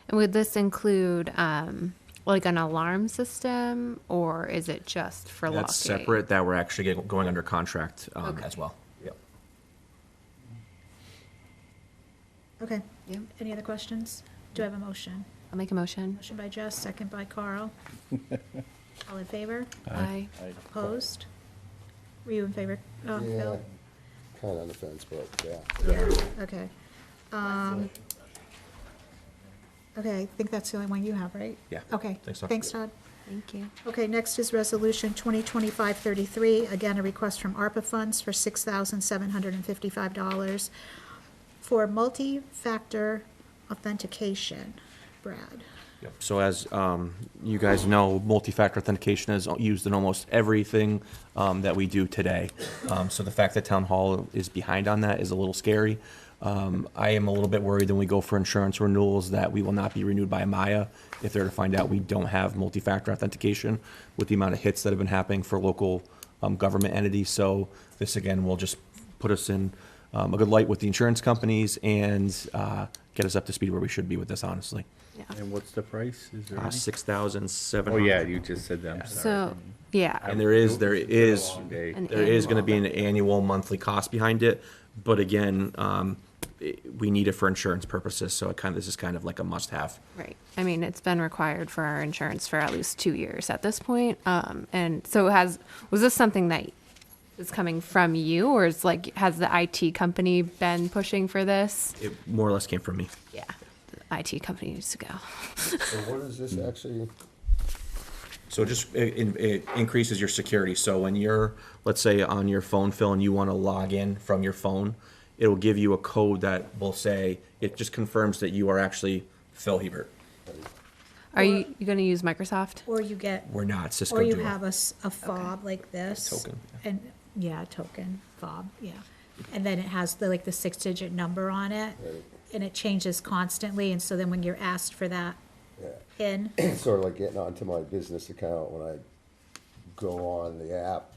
And would this include, like an alarm system, or is it just for locking? That's separate, that we're actually going under contract Okay. as well. Yep. Okay. Yeah. Any other questions? Do I have a motion? I'll make a motion. Motion by Jess, second by Carl. All in favor? Aye. Opposed? Were you in favor? Yeah, Phil? kind of on the fence, but yeah. Yeah, okay. Okay, I think that's the only one you have, right? Yeah. Okay. Thanks, Todd. Thanks, Todd. Thank you. Okay, next is Resolution 2025-33, again, a request from ARPA funds for $6,755 for multi-factor authentication. Brad? Yep. So as you guys know, multi-factor authentication is used in almost everything that we do today. So the fact that Town Hall is behind on that is a little scary. I am a little bit worried when we go for insurance renewals that we will not be renewed by Maya if they're to find out we don't have multi-factor authentication with the amount of hits that have been happening for local government entities. So this, again, will just put us in a good light with the insurance companies and get us up to speed where we should be with this, honestly. Yeah. And what's the price? Is there any? 6,700. Oh, yeah, you just said that, I'm sorry. So, yeah. And there is It's been a going long day. to be an annual monthly cost behind it. But again, we need it for insurance purposes, so this is kind of like a must-have. Right. I mean, it's been required for our insurance for at least 2 years at this point. And so was this something that is coming from you, or has the IT company been pushing for this? It more or less came from me. Yeah. The IT company needs to go. So what is this actually? So it increases your security. So when you're, let's say, on your phone, Phil, and you want to log in from your phone, it'll give you a code that will say, it just confirms that you are actually Phil Hebert. Are you going to use Microsoft? Or you get, We're not, Cisco or you Duo. have a fob like this. Token, And, yeah, a token, fob, yeah. And then it has the 6-digit number on it, Right. and it changes constantly, and so then when you're asked for that Yeah. PIN, It's sort of like getting onto my business account when I go on the app.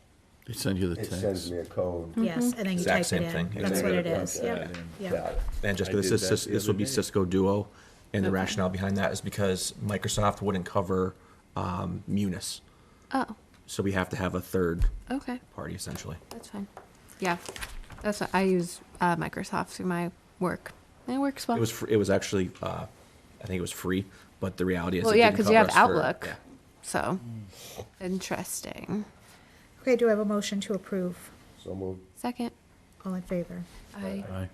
They send you the It text. sends me a code. yes, and then you Exact type same it in. thing, That's what it exactly. is, Yeah, yep, Got yep. it. And just I because did this, that is the this will other be day. Cisco Duo, and the Okay. rationale behind that is because Microsoft wouldn't cover Munis. Oh, So we have to have a third okay. party, essentially. That's fine. Yeah. That's what I use Microsoft through my work. And it works well. It was actually, I think it was free, but the reality is. Well, it yeah, didn't because you cover have us for- Outlook. yeah. So, interesting. Okay, do I have a motion to approve? So moved. Second. All in favor? Aye. Aye.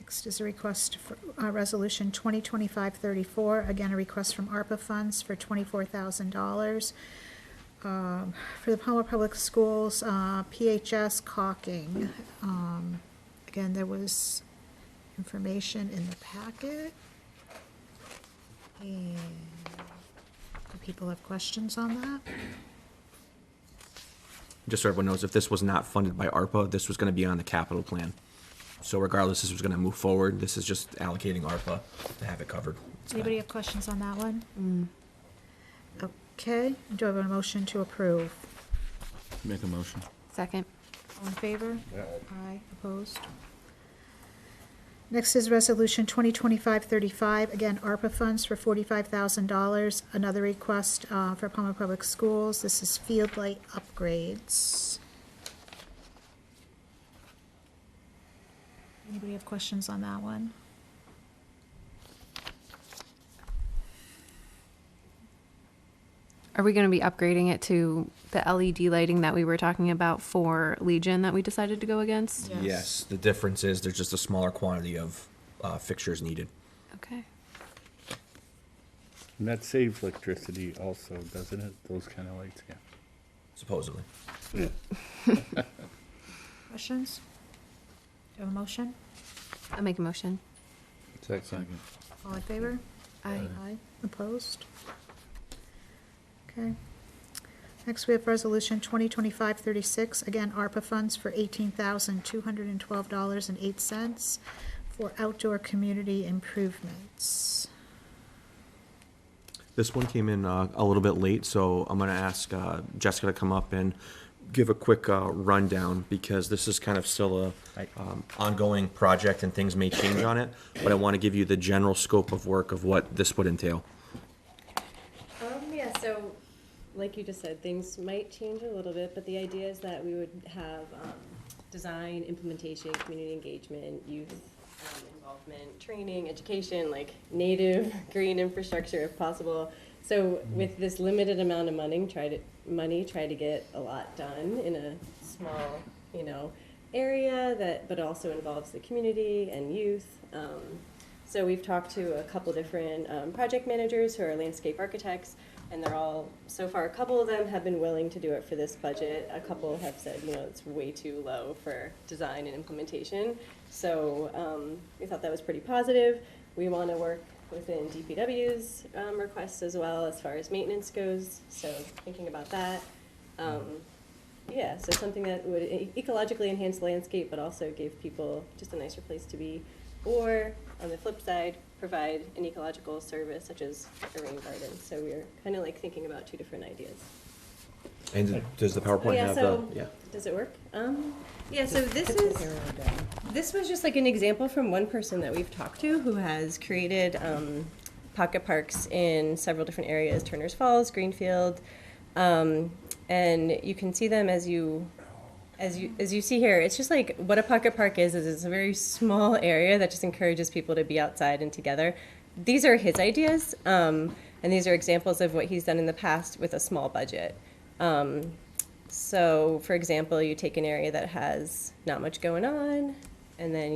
Next is a request for, Resolution 2025-34, again, a request from ARPA funds for $24,000 for the Palmer Public Schools, PHS caulking. Again, there was information in the packet. And do people have questions on that? Just so everyone knows, if this was not funded by ARPA, this was going to be on the capital plan. So regardless, this was going to move forward. This is just allocating ARPA to have it covered. It's fine. Anybody have questions on that one? Okay, do I have a motion to approve? Make a motion. Second. All in favor? Aye, opposed? Next is Resolution 2025-35, again, ARPA funds for $45,000. Another request for Palmer Public Schools. This is field light upgrades. Anybody have questions on that one? Are we going to be upgrading it to the LED lighting that we were talking about for Legion that we decided to go against? Yes, the difference is there's just a smaller quantity of fixtures needed. Okay. And that saves electricity also, doesn't it? Those kind of lights, yeah. Supposedly. Questions? Do you have a motion? I'll make a motion. Second. All in favor? Aye. Aye. Opposed? Okay. Next, we have Resolution 2025-36, again, ARPA funds for $18,212.08 for outdoor community improvements. This one came in a little bit late, so I'm going to ask Jessica to come up and give a quick rundown, because this is kind of still a ongoing project and things may change on it, but I want to give you the general scope of work of what this would entail. Yeah, so like you just said, things might change a little bit, but the idea is that we would have design, implementation, community engagement, youth involvement, training, education, like native green infrastructure if possible. So with this limited amount of money, try to get a lot done in a small, area but also involves the community and youth. So we've talked to a couple different project managers who are landscape architects, and they're all, so far, a couple of them have been willing to do it for this budget. A couple have said, it's way too low for design and implementation. So we thought that was pretty positive. We want to work within DPW's requests as well as far as maintenance goes. So thinking about that. Yeah, so something that would ecologically enhance the landscape, but also give people just a nicer place to be. Or on the flip side, provide an ecological service such as a rain garden. So we're kind of like thinking about two different ideas. And does the PowerPoint have Does it work? Yeah, so this was just like an example from one person that we've talked to who has created pocket parks in several different areas, Turner's Falls, Greenfield, and you can see them as you see here. It's just like what a pocket park is it's a very small area that just encourages people to be outside and together. These are his ideas, and these are examples of what he's done in the past with a small budget. So, for example, you take an area that has not much going on, and then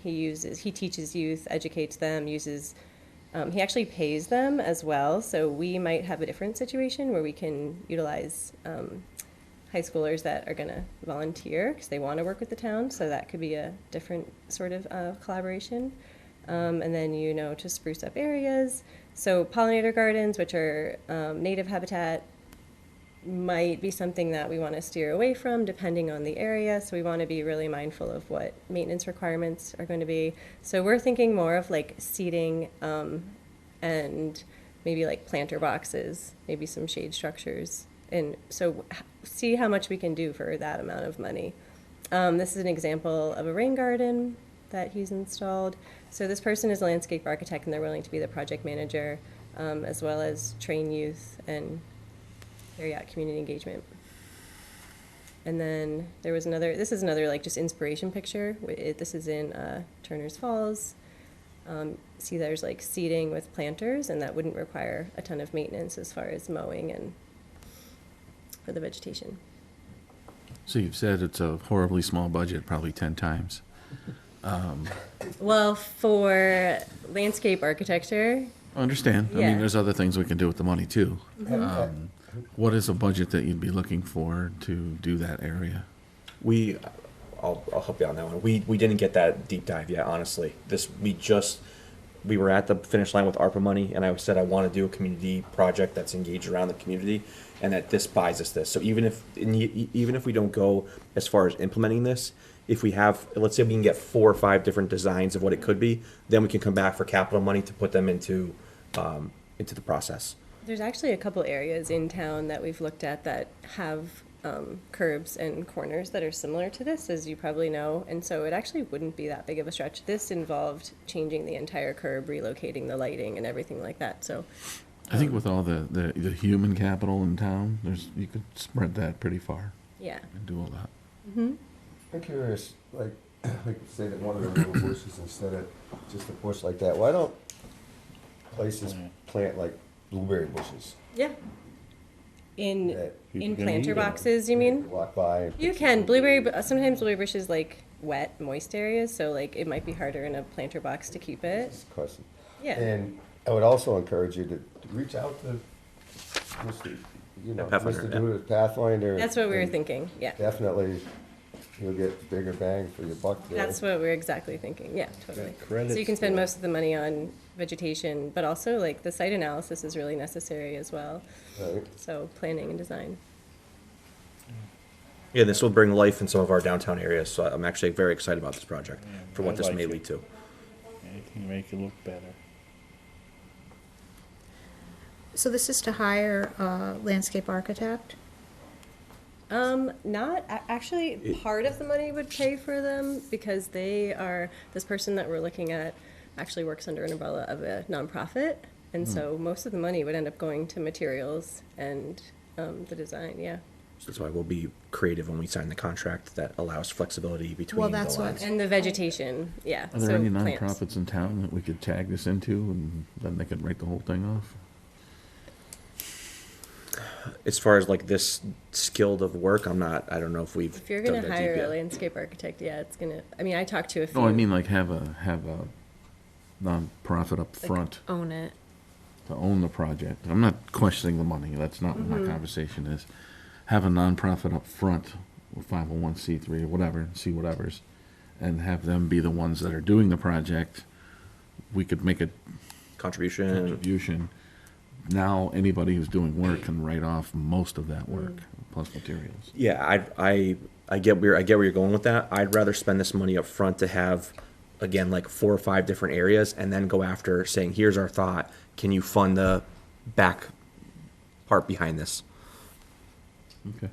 he teaches youth, educates them, he actually pays them as well. So we might have a different situation where we can utilize high schoolers that are going to volunteer because they want to work with the town. So that could be a different sort of collaboration. And then, to spruce up areas. So pollinator gardens, which are native habitat, might be something that we want to steer away from depending on the area. So we want to be really mindful of what maintenance requirements are going to be. So we're thinking more of like seating and maybe like planter boxes, maybe some shade structures. And so see how much we can do for that amount of money. This is an example of a rain garden that he's installed. So this person is a landscape architect, and they're willing to be the project manager, as well as train youth and carry out community engagement. And then there was this is another like just inspiration picture. This is in Turner's Falls. See there's like seeding with planters, and that wouldn't require a ton of maintenance as far as mowing and for the vegetation. So you've said it's a horribly small budget, probably 10 times. Well, for landscape architecture. I understand. I Yeah. mean, there's other things we can do with the money too. Mhm. What is a budget that you'd be looking for to do that area? I'll help you on that one. We didn't get that deep dive yet, honestly. We were at the finish line with ARPA money, and I said I want to do a community project that's engaged around the community, and that this buys us this. So even if we don't go as far as implementing this, if we have, let's say we can get 4 or 5 different designs of what it could be, then we can come back for capital money to put them into the process. There's actually a couple areas in town that we've looked at that have curbs and corners that are similar to this, as you probably know, and so it actually wouldn't be that big of a stretch. This involved changing the entire curb, relocating the lighting and everything like that, so. I think with all the human capital in town, you could spread that pretty far. Yeah. And do a lot. Mm-hmm. I'm curious, like say that one of the little bushes instead of just a bush like that, why don't places plant like blueberry bushes? Yeah. In you can planter eat. boxes, you mean? Walk by. And You can. Sometimes blueberry bush is like wet, moist areas, so like it might be harder in a planter box to keep it. Question. Yeah. And I would also encourage you to reach out to Mr. Pathfinder, Mr. yeah. Duda, Pathfinder. That's what we were and thinking, yeah. Definitely, you'll get bigger bang for your buck there. That's what we're exactly thinking, yeah, totally. credits So you can spend for- most of the money on vegetation, but also like the site analysis is really necessary as well. Right. So planning and design. Yeah, this will bring life in some of our downtown areas, so I'm actually very excited about this project for what I this like may it. lead to. Anything to make it look better. So this is to hire a landscape architect? Not, actually, part of the money would pay for them because this person that we're looking at actually works under an umbrella of a nonprofit. And so most of the money would end up going to materials and the design, yeah. So that's why we'll be creative when we sign the contract that allows flexibility between Well, the that's what- lines. And the vegetation, yeah. Are there so any plants. nonprofits in town that we could tag this into and then they could write the whole thing off? As far as like this skilled of work, I don't know if we've If you're dug gonna that hire deep a yet. landscape architect, yeah, it's gonna, I mean, I talked to a few. No, I mean like have a nonprofit up front Own it. to own the project. I'm not questioning the money, that's not what my conversation is. Have a nonprofit up front, or 501c3 or whatever, see whatever's, and have them be the ones that are doing the project. We could make a Contribution. contribution. Now, anybody who's doing work can write off most of that work, plus materials. Yeah, I get where you're going with that. I'd rather spend this money up front to have, again, like 4 or 5 different areas, and then go after saying, here's our thought. Can you fund the back part behind this? Okay.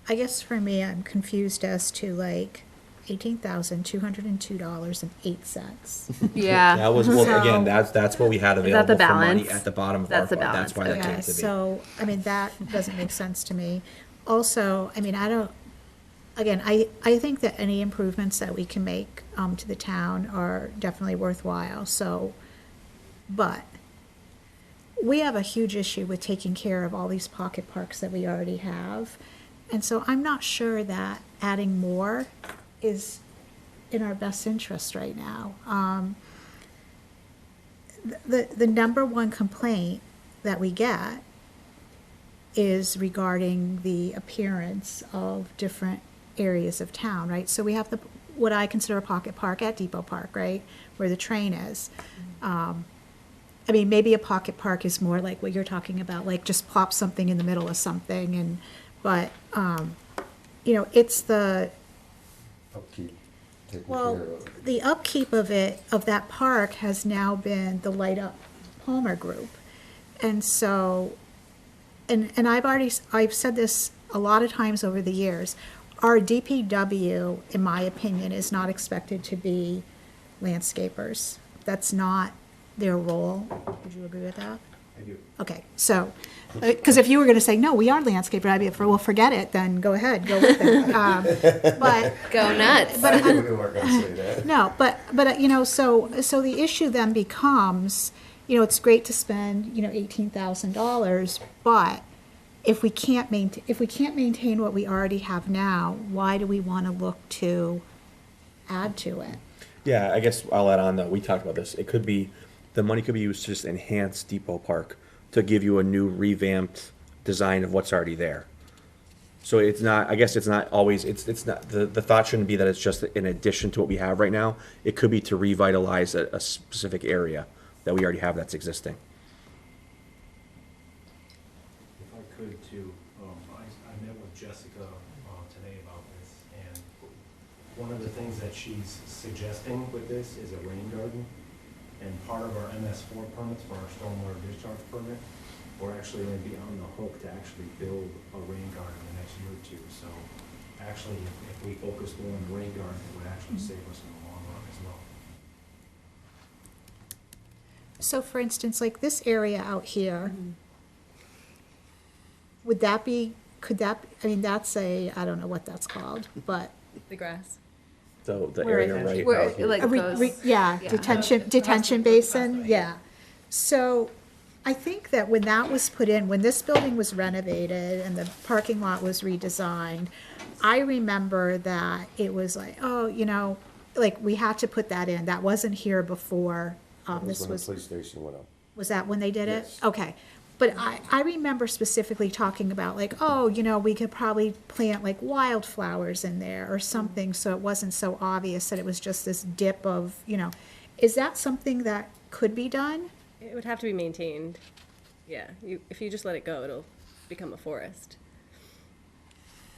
I guess for me, I'm confused as to like $18,202.08. Yeah. That was, well, again, So- that's what we had that available the for money balance? at the bottom of That's our the fund. That's why that Yeah, came to be. so, I mean, that doesn't make sense to me. Also, I mean, I think that any improvements that we can make to the town are definitely worthwhile, so, but we have a huge issue with taking care of all these pocket parks that we already have. And so I'm not sure that adding more is in our best interest right now. The number one complaint that we get is regarding the appearance of different areas of town, right? So we have what I consider a pocket park at Depot Park, right, where the train is. I mean, maybe a pocket park is more like what you're talking about, like just plop something in the middle of something, but it's the, Upkeep, taking well, care of. the upkeep of that park has now been the Light Up Palmer Group. And so, and I've said this a lot of times over the years, our DPW, in my opinion, is not expected to be landscapers. That's not their role. Would you agree with that? I do. Okay, so, because if you were going to say, no, we are landscaper, I'd be, well, forget it, then go ahead, go with it. But, Go nuts. but, We weren't gonna say that. no, but, so the issue then becomes, it's great to spend, $18,000, but if we can't maintain what we already have now, why do we want to look to add to it? Yeah, I guess I'll add on though. We talked about this. It could be, the money could be used to just enhance Depot Park, to give you a new revamped design of what's already there. So it's not, I guess it's not always, it's not, the thought shouldn't be that it's just in addition to what we have right now. It could be to revitalize a specific area that we already have that's existing. If I could too, I met with Jessica today about this, and one of the things that she's suggesting with this is a rain garden. And part of our MS4 permits for our stormwater discharge permit, we're actually going to be on the hook to actually build a rain garden in the next year or two. So actually, if we focused more on the rain garden, it would actually save us in the long run as well. So for instance, like this area out here, would that be, I mean, that's I don't know what that's called, but. The grass. So the Where area it- right Where out it, here. like, A goes. yeah, Yeah. detention basin, yeah. So I think that when that was put in, when this building was renovated and the parking lot was redesigned, I remember that it was like, oh, like we had to put that in. That wasn't here before. That This when was, the police station went up. was that when they did it? Yes. Okay. But I remember specifically talking about like, oh, we could probably plant like wildflowers in there or something so it wasn't so obvious that it was just this dip of, is that something that could be done? It would have to be maintained. Yeah, if you just let it go, it'll become a forest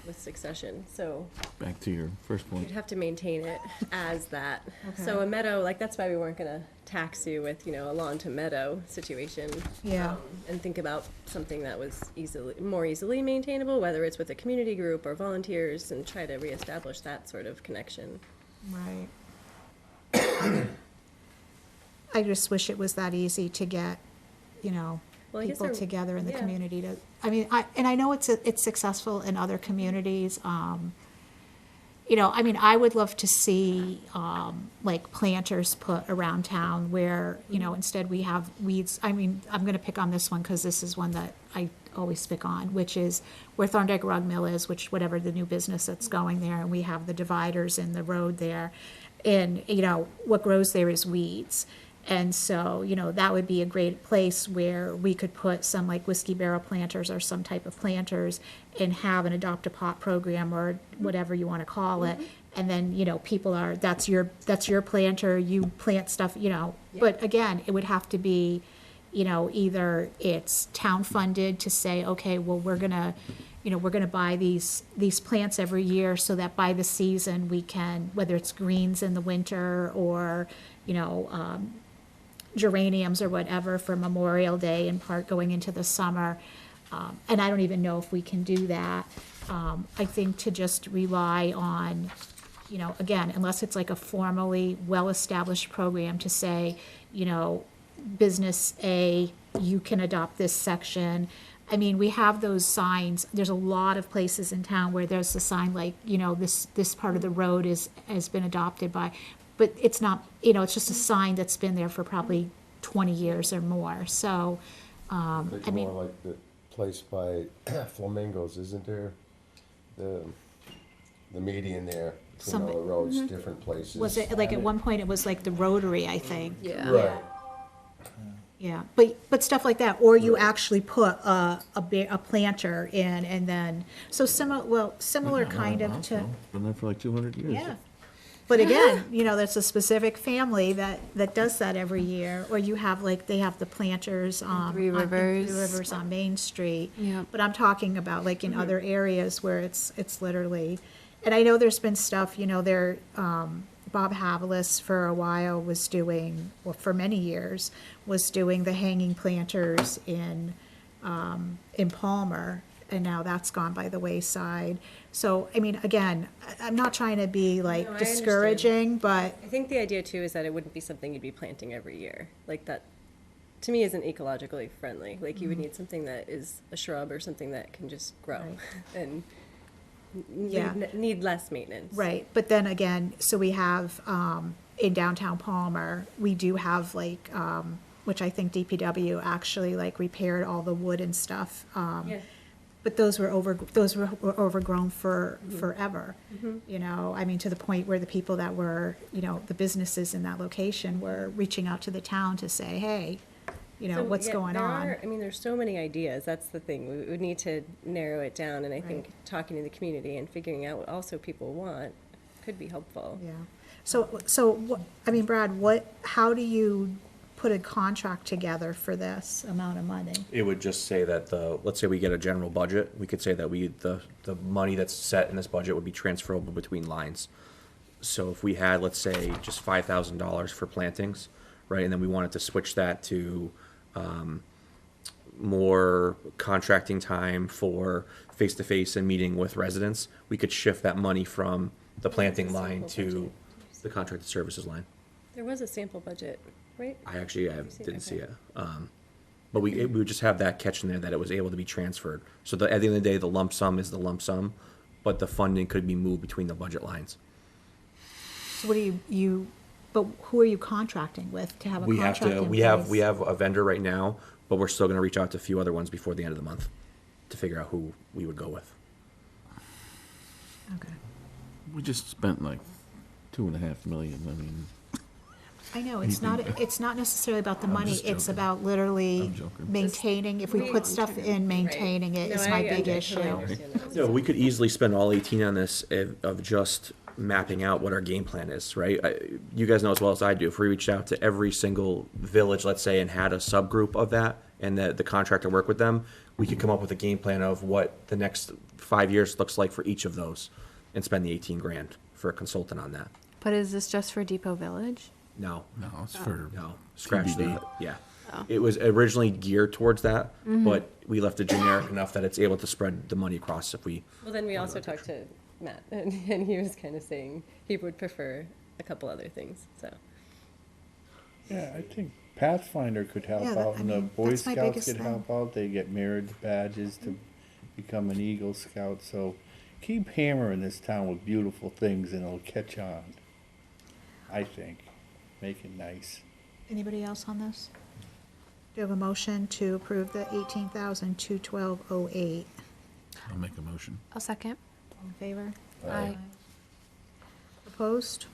with succession, so Back to your first point. you'd have to maintain it as that. Okay. So a meadow, like, that's why we weren't gonna tax you with, a lawn to meadow situation. Yeah. And think about something that was more easily maintainable, whether it's with a community group or volunteers, and try to reestablish that sort of connection. Right. I just wish it was that easy to get, Well, I guess people there- together in the yeah. community to, I mean, I know it's successful in other communities. I would love to see, like planters put around town where, instead we have weeds. I mean, I'm gonna pick on this one because this is one that I always pick on, which is where Thorndike Rug Mill is, whatever the new business that's going there, and we have the dividers in the road there. And, what grows there is weeds. And so, that would be a great place where we could put some like whiskey barrel planters or some type of planters and have an adopt a pot program or whatever you want to call it. And then, people that's your planter, you plant stuff, But again, it would have to be, either it's town funded to say, okay, well, we're gonna buy these plants every year so that by the season we can, whether it's greens in the winter or, geraniums or whatever for Memorial Day and part going into the summer. And I don't even know if we can do that. I think to just rely on, again, unless it's like a formally well-established program to say, business A, you can adopt this section. I mean, we have those signs. There's a lot of places in town where there's a sign like, this part of the road has been adopted by, but it's not, it's just a sign that's been there for probably 20 years or more. So, It's more like the place by Flamingos, isn't there? The median there, between all the roads, different places. was it, like, at one point, it was like the Rotary, I think. Yeah. Right. Yeah, but stuff like that, or you actually put a planter in and then, so similar kind of to, Been there for like 200 years. yeah. But again, that's a specific family that does that every year, or you have they have the planters Three in Rivers. Three Rivers on Main Street. Yep. But I'm talking about like in other areas where it's literally, and I know there's been stuff, Bob Havelis for a while was doing, well, for many years, was doing the hanging planters in Palmer, and now that's gone by the wayside. So, I mean, again, I'm not trying to be No, I like understand. discouraging, but I think the idea too is that it wouldn't be something you'd be planting every year. Like that, to me, isn't ecologically friendly. Like you would need something that is a shrub or something that can just grow Right. and Yeah. need less maintenance. right. But then again, so we have in downtown Palmer, we do have which I think DPW actually repaired all the wood and stuff. Yeah. But those were overgrown for forever. I mean, to the point where the people that were, the businesses in that location were reaching out to the town to say, hey, So, what's yeah, going on? there's so many ideas. That's the thing. We would need to narrow it down, and I think talking to the community and figuring out what also people want could be helpful. Yeah. Brad, how do you put a contract together for this amount of money? It would just say that let's say we get a general budget, we could say that the money that's set in this budget would be transferable between lines. So if we had, let's say, just $5,000 for plantings, right, and then we wanted to switch that to more contracting time for face-to-face and meeting with residents, we could shift that money from the planting line to the contracted services line. There was a sample budget, right? I didn't see it. But we would just have that catch in there that it was able to be transferred. So at the end of the day, the lump sum is the lump sum, but the funding could be moved between the budget lines. So what do but who are you contracting with to have a contract in place? We have a vendor right now, but we're still gonna reach out to a few other ones before the end of the month to figure out who we would go with. Okay. We just spent like $2.5 million. I mean, I know, it's not necessarily about the money, just it's joking. about literally I'm joking. maintaining, if we put stuff in, maintaining it No, is I my big totally issue. understand that. No, we could easily spend all 18 on this of just mapping out what our game plan is, right? You guys know as well as I do, if we reached out to every single village, let's say, and had a subgroup of that, and the contractor work with them, we could come up with a game plan of what the next 5 years looks like for each of those, and spend the 18 grand for a consultant on that. But is this just for Depot Village? No, No, it's for no, scratch TBD. that, yeah. Oh. It was originally geared towards that, but we left it generic enough that it's able to spread the money across if we. Well, then we also talked to Matt, and he was kind of saying he would prefer a couple other things, so. Yeah, I think Pathfinder could help Yeah, that- out, I and the mean, Boy that's my Scouts biggest could thing. help out. They get merit badges to become an Eagle Scout, so keep hammering this town with beautiful things and it'll catch on. I think. Make it nice. Anybody else on this? Do you have a motion to approve the 18,212.08? I'll make a motion. I'll second. All in favor? Aye. Opposed?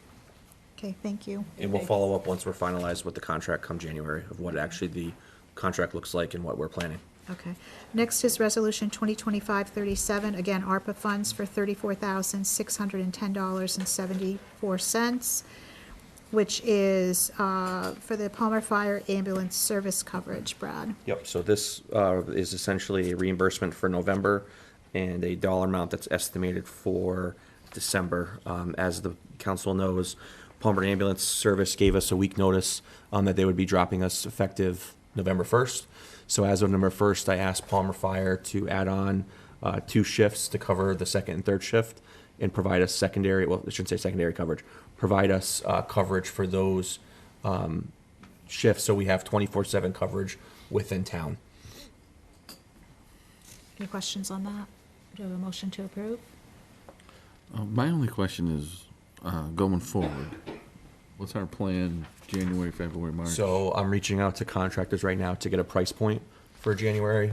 Okay, thank you. And we'll follow up once we're finalized with the contract come January of what actually the contract looks like and what we're planning. Okay. Next is Resolution 2025-37, again, ARPA funds for $34,610.74, which is for the Palmer Fire Ambulance Service coverage, Brad. Yep, so this is essentially a reimbursement for November and a dollar amount that's estimated for December. As the council knows, Palmer Ambulance Service gave us a week notice that they would be dropping us effective November 1st. So as of November 1st, I asked Palmer Fire to add on 2 shifts to cover the second and third shift and provide us secondary, well, I shouldn't say secondary coverage, provide us coverage for those shifts so we have 24/7 coverage within town. Any questions on that? Do you have a motion to approve? My only question is, going forward, what's our plan, January, February, March? So I'm reaching out to contractors right now to get a price point for January.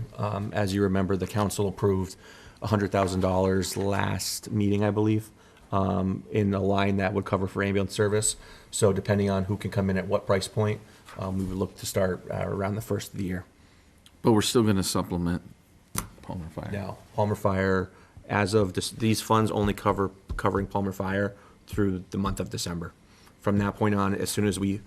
As you remember, the council approved $100,000 last meeting, I believe, in a line that would cover for ambulance service. So depending on who can come in at what price point, we would look to start around the first of the year. But we're still gonna supplement Palmer Fire. Now, Palmer Fire, as of these funds only covering Palmer Fire through the month of December. From that point on, as soon as we,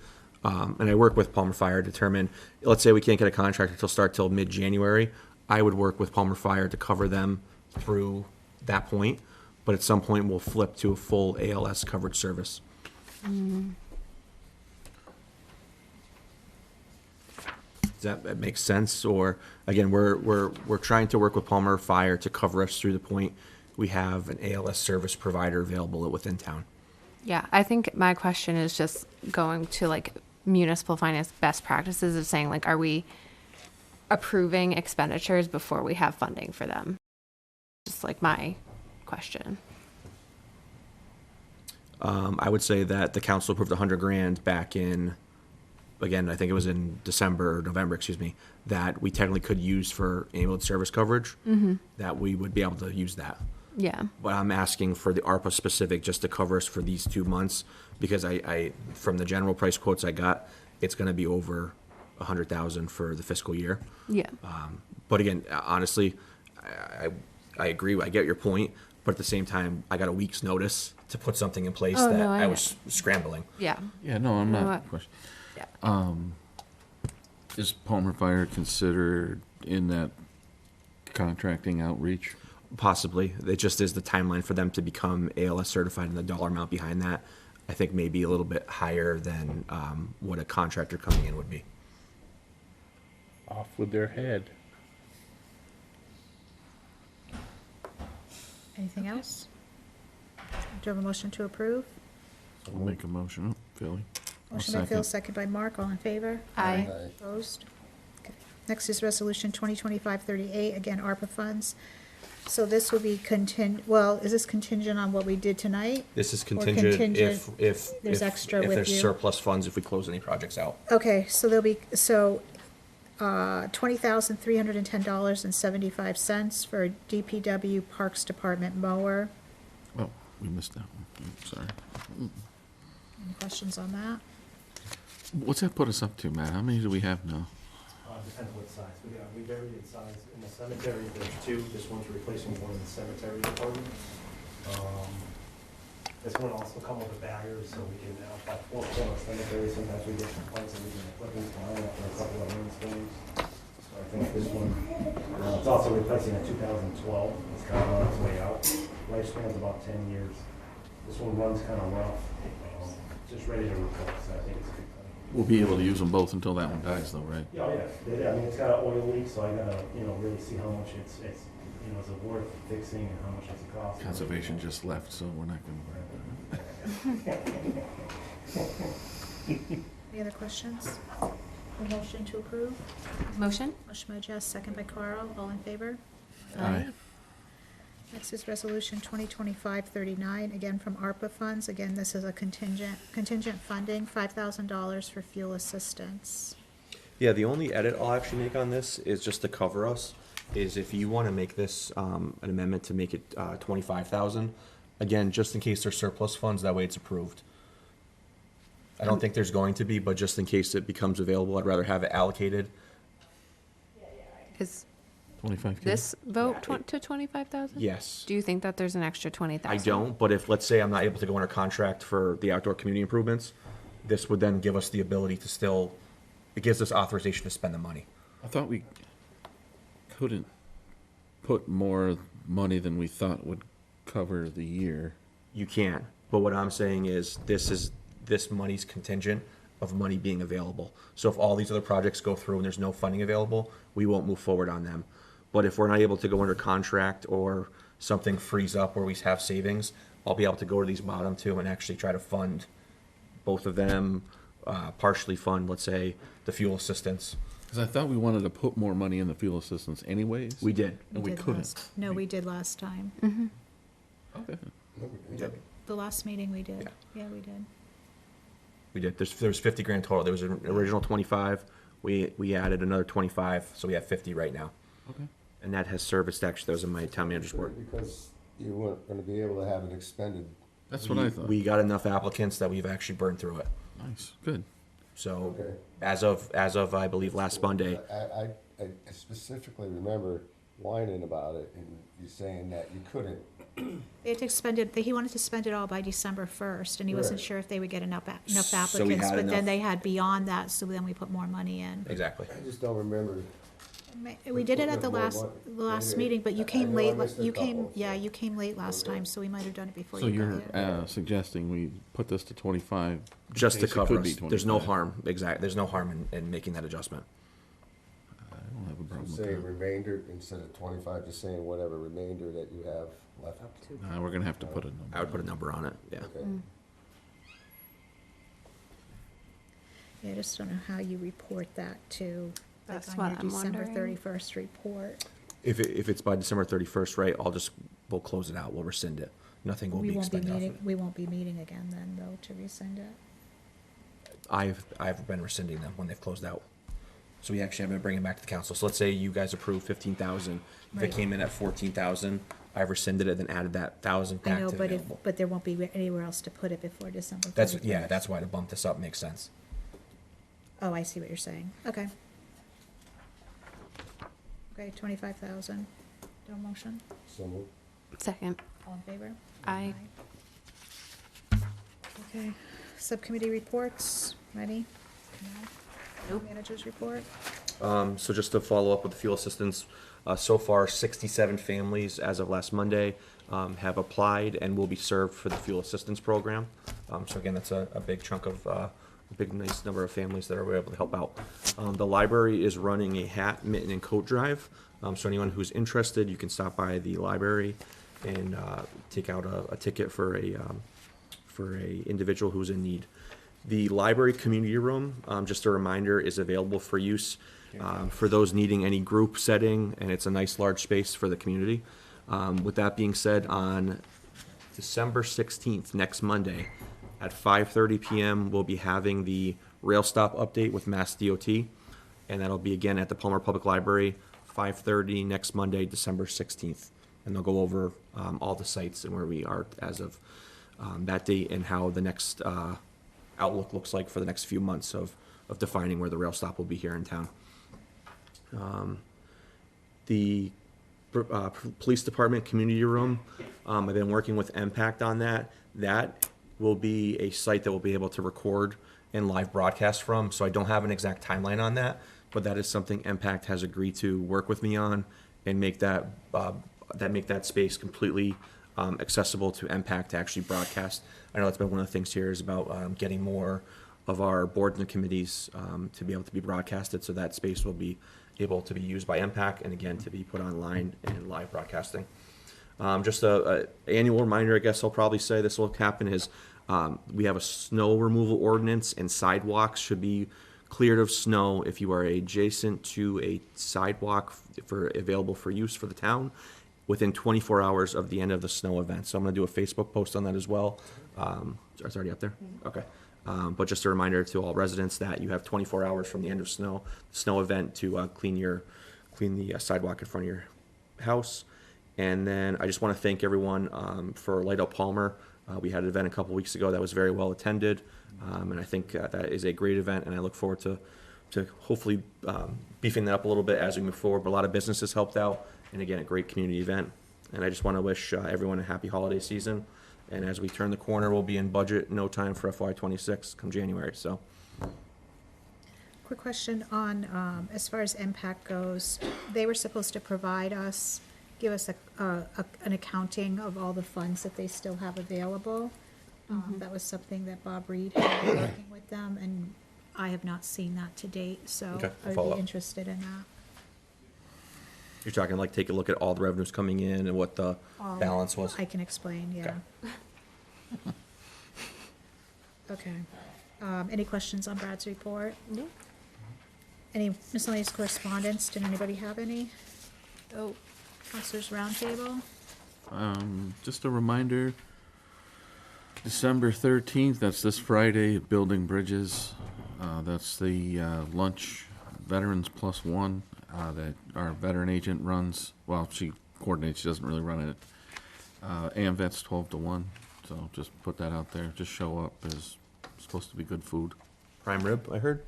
and I work with Palmer Fire, determine, let's say we can't get a contractor till mid-January, I would work with Palmer Fire to cover them through that point, but at some point we'll flip to a full ALS coverage service. Does that make sense? Or, again, we're trying to work with Palmer Fire to cover us through the point we have an ALS service provider available within town. Yeah, I think my question is just going to like municipal finance best practices of saying like, are we approving expenditures before we have funding for them? Just like my question. I would say that the council approved $100,000 back in, again, I think it was in December or November, excuse me, that we technically could use for ambulance service coverage, that we would be able to use that. Yeah. But I'm asking for the ARPA specific just to cover us for these 2 months, because I from the general price quotes I got, it's gonna be over $100,000 for the fiscal year. Yeah. But again, honestly, I agree, I get your point, but at the same time, I got a week's notice to put something in place Oh, that no, I I know. was scrambling. Yeah. Yeah, no, I'm No, not. Yeah. Is Palmer Fire considered in that contracting outreach? Possibly. It just is the timeline for them to become ALS certified, and the dollar amount behind that, I think, may be a little bit higher than what a contractor coming in would be. Off with their head. Anything else? Do you have a motion to approve? I'll make a motion. Oh, Philly. I'll Motion by Phil, second by Mark, all in favor? Aye. Aye. Opposed? Okay. Next is Resolution 2025-38, again, ARPA funds. So this will be well, is this contingent on what we did tonight? This is Or contingent if There's extra with there's you? surplus funds if we close any projects out. Okay, so there'll be, $20,310.75 for DPW Parks Department mower. Oh, we missed that one. Sorry. Any questions on that? What's that put us up to, Matt? How many do we have now? Depends what size. We vary in size. In the cemetery, there's 2. This one's replacing one in the cemetery department. This one also come with a barrier, so we can apply 4 corners cemetery. Sometimes we get complaints and we can put these line after a couple of rainstorms. So I think this one, it's also replacing a 2012. It's kind of on its way out. Lifespan's about 10 years. This one runs kind of rough, just ready to replace. I think it's a good thing. We'll be able to use them both until that one dies, though, right? Yeah, I mean, it's got an oil leak, so I gotta, really see how much it's is it worth fixing and how much it's a cost. Conservation just left, so we're not going to. Any other questions? A motion to approve? Motion? Motion by Jess, second by Carl. All in favor? Aye. Next is Resolution 2025-39, again from ARPA funds. Again, this is a contingent funding, $5,000 for fuel assistance. Yeah, the only edit I'll actually make on this is just to cover us, is if you want to make this an amendment to make it 25,000, again, just in case there's surplus funds, that way it's approved. I don't think there's going to be, but just in case it becomes available, I'd rather have it allocated. Is 25K? this vote to 25,000? Yes. Do you think that there's an extra 20,000? I don't, but if, let's say I'm not able to go under contract for the outdoor community improvements, this would then give us the ability to still, it gives us authorization to spend the money. I thought we couldn't put more money than we thought would cover the year. You can, but what I'm saying is this money's contingent of money being available. So if all these other projects go through and there's no funding available, we won't move forward on them. But if we're not able to go under contract or something frees up where we have savings, I'll be able to go to these bottom two and actually try to fund both of them, partially fund, let's say, the fuel assistance. Because I thought we wanted to put more money in the fuel assistance anyways. We did. And we did couldn't. No, we did last time. Okay. Yep. The last meeting we did. Yeah. Yeah, we did. We did. There's 50 grand total. There was an original 25. We added another 25, so we have 50 right now. Okay. And that has serviced, actually, that was in my town manager's work. Because you weren't gonna be able to have it expended. That's what I thought. We got enough applicants that we've actually burned through it. Nice, good. So Okay. as of I believe last Monday, I specifically remember whining about it and you saying that you couldn't. They had to spend it, he wanted to spend it all by December 1st, and he wasn't Right. sure if they would get enough So we applicants, had but then enough. they had beyond that, so then we put more money in. exactly. I just don't remember. We did it at the More last, money. the last Maybe meeting, but you I came know I late, missed a you came, couple, yeah, so- you came late last Okay. time, so we might have done it before So you you're got here. suggesting we put this to 25? Just to in case it cover could be us. There's no 25. harm, exactly. There's no harm in making that adjustment. I don't have a problem with Say that. remainder instead of 25, just saying whatever remainder that you have left. We're going to have to put a number. I would put a number on it, yeah. Okay. Yeah, I just don't know how you report that to, like, That's on what your I'm December wondering. 31st report. If it's by December 31st, right, we'll close it out. We'll rescind it. Nothing will We be won't be expended off meeting, it. we won't be meeting again then, though, to rescind it. I've been rescinding them when they've closed out. So we actually have been bringing it back to the council. So let's say you guys approve 15,000. If it Right. came in at 14,000, I've rescinded it, then added that 1,000 I back know, to but available. but there won't be anywhere else to put it before December 31st. That's why to bump this up makes sense. Oh, I see what you're saying. Okay. Okay, 25,000. Do a motion? So moved. Second. All in favor? Aye. Okay. Subcommittee reports. Ready? No. Managers report. So just to follow up with the fuel assistance, so far 67 families as of last Monday have applied and will be served for the fuel assistance program. So again, that's a big chunk of, a big nice number of families that are able to help out. The library is running a hat, mitten, and coat drive. So anyone who's interested, you can stop by the library and take out a ticket for a individual who's in need. The library community room, just a reminder, is available for use for those needing any group setting, and it's a nice large space for the community. With that being said, on December 16th, next Monday, at 5:30 p.m., we'll be having the rail stop update with Mass DOT, and that'll be again at the Palmer Public Library, 5:30 next Monday, December 16th. And they'll go over all the sites and where we are as of that date and how the next outlook looks like for the next few months of defining where the rail stop will be here in town. The police department community room, I've been working with MPACT on that. That will be a site that we'll be able to record and live broadcast from. So I don't have an exact timeline on that, but that is something MPACT has agreed to work with me on and make that space completely accessible to MPACT to actually broadcast. I know that's been one of the things here is about getting more of our boards and committees to be able to be broadcasted. So that space will be able to be used by MPACT and again to be put online and live broadcasting. Just a annual reminder, I guess I'll probably say this will happen is we have a snow removal ordinance and sidewalks should be cleared of snow if you are adjacent to a sidewalk available for use for the town within 24 hours of the end of the snow event. So I'm going to do a Facebook post on that as well. It's already up there? Okay. But just a reminder to all residents that you have 24 hours from the end of snow event to clean the sidewalk in front of your house. And then I just want to thank everyone for Light Out Palmer. We had an event a couple weeks ago that was very well attended, and I think that is a great event, and I look forward to hopefully beefing that up a little bit as we move forward. But a lot of businesses helped out, and again, a great community event. And I just want to wish everyone a happy holiday season. And as we turn the corner, we'll be in budget no time for FY26 come January. So. Quick question on, as far as MPACT goes, they were supposed to give us an accounting of all the funds that they still have available. That was something that Bob Reed had been working with them, and I have not seen that to date, so Okay, I follow would up. be interested in that. You're talking like take a look at all the revenues coming in and what the balance was. I can explain, yeah. Okay. Any questions on Brad's report? No. Any miscellaneous correspondence? Did anybody have any? Oh. Counselors Roundtable? Just a reminder, December 13th, that's this Friday, Building Bridges. That's the lunch, Veterans Plus One, that our veteran agent runs. Well, she coordinates, she doesn't really run it. AMVET's 12 to 1, so just put that out there. Just show up. It's supposed to be good food. Prime rib, I heard.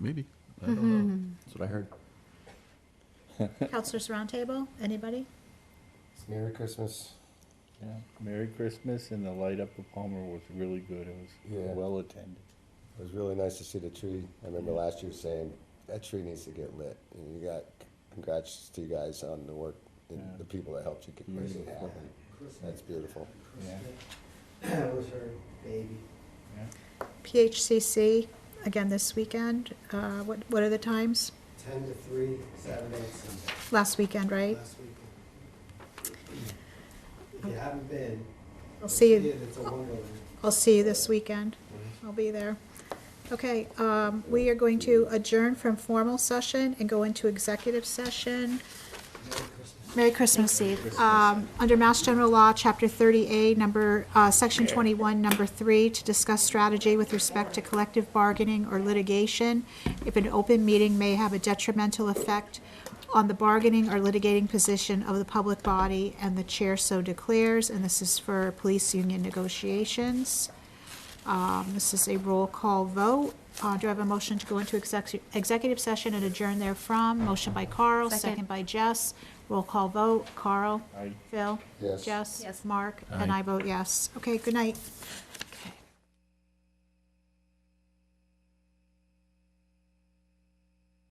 Maybe. I don't know. That's what I heard. Counselors Roundtable, anybody? Merry Christmas. Yeah, Merry Christmas, and the Light Up of Palmer was really good. It was Yeah. well attended. It was really nice to see the tree. I remember last year saying, that tree needs to get lit. And you got, congrats to you guys on the work and Yeah. the people that helped you get make it happen. That's beautiful. Yeah. That was her baby. PHCC, again this weekend. What are the times? 10 to 3, Saturday and Sunday, Last weekend, right? last weekend. If you haven't been, I'll see you. it's a wonderland. I'll see you this weekend. I'll be there. Okay, we are going to adjourn from formal session and go into executive session. Merry Christmas Eve. Under Mass General Law, Chapter 30A, Section 21, Number 3, to discuss strategy with respect to collective bargaining or litigation, if an open meeting may have a detrimental effect on the bargaining or litigating position of the public body, and the chair so declares, and this is for police union negotiations. This is a roll call vote. Do I have a motion to go into executive session and adjourn therefrom? Motion by Carl, second by Jess. Roll call vote. Carl? Aye. Phil? Yes. Jess? Yes. Mark? And Aye. I vote yes. Okay, good night.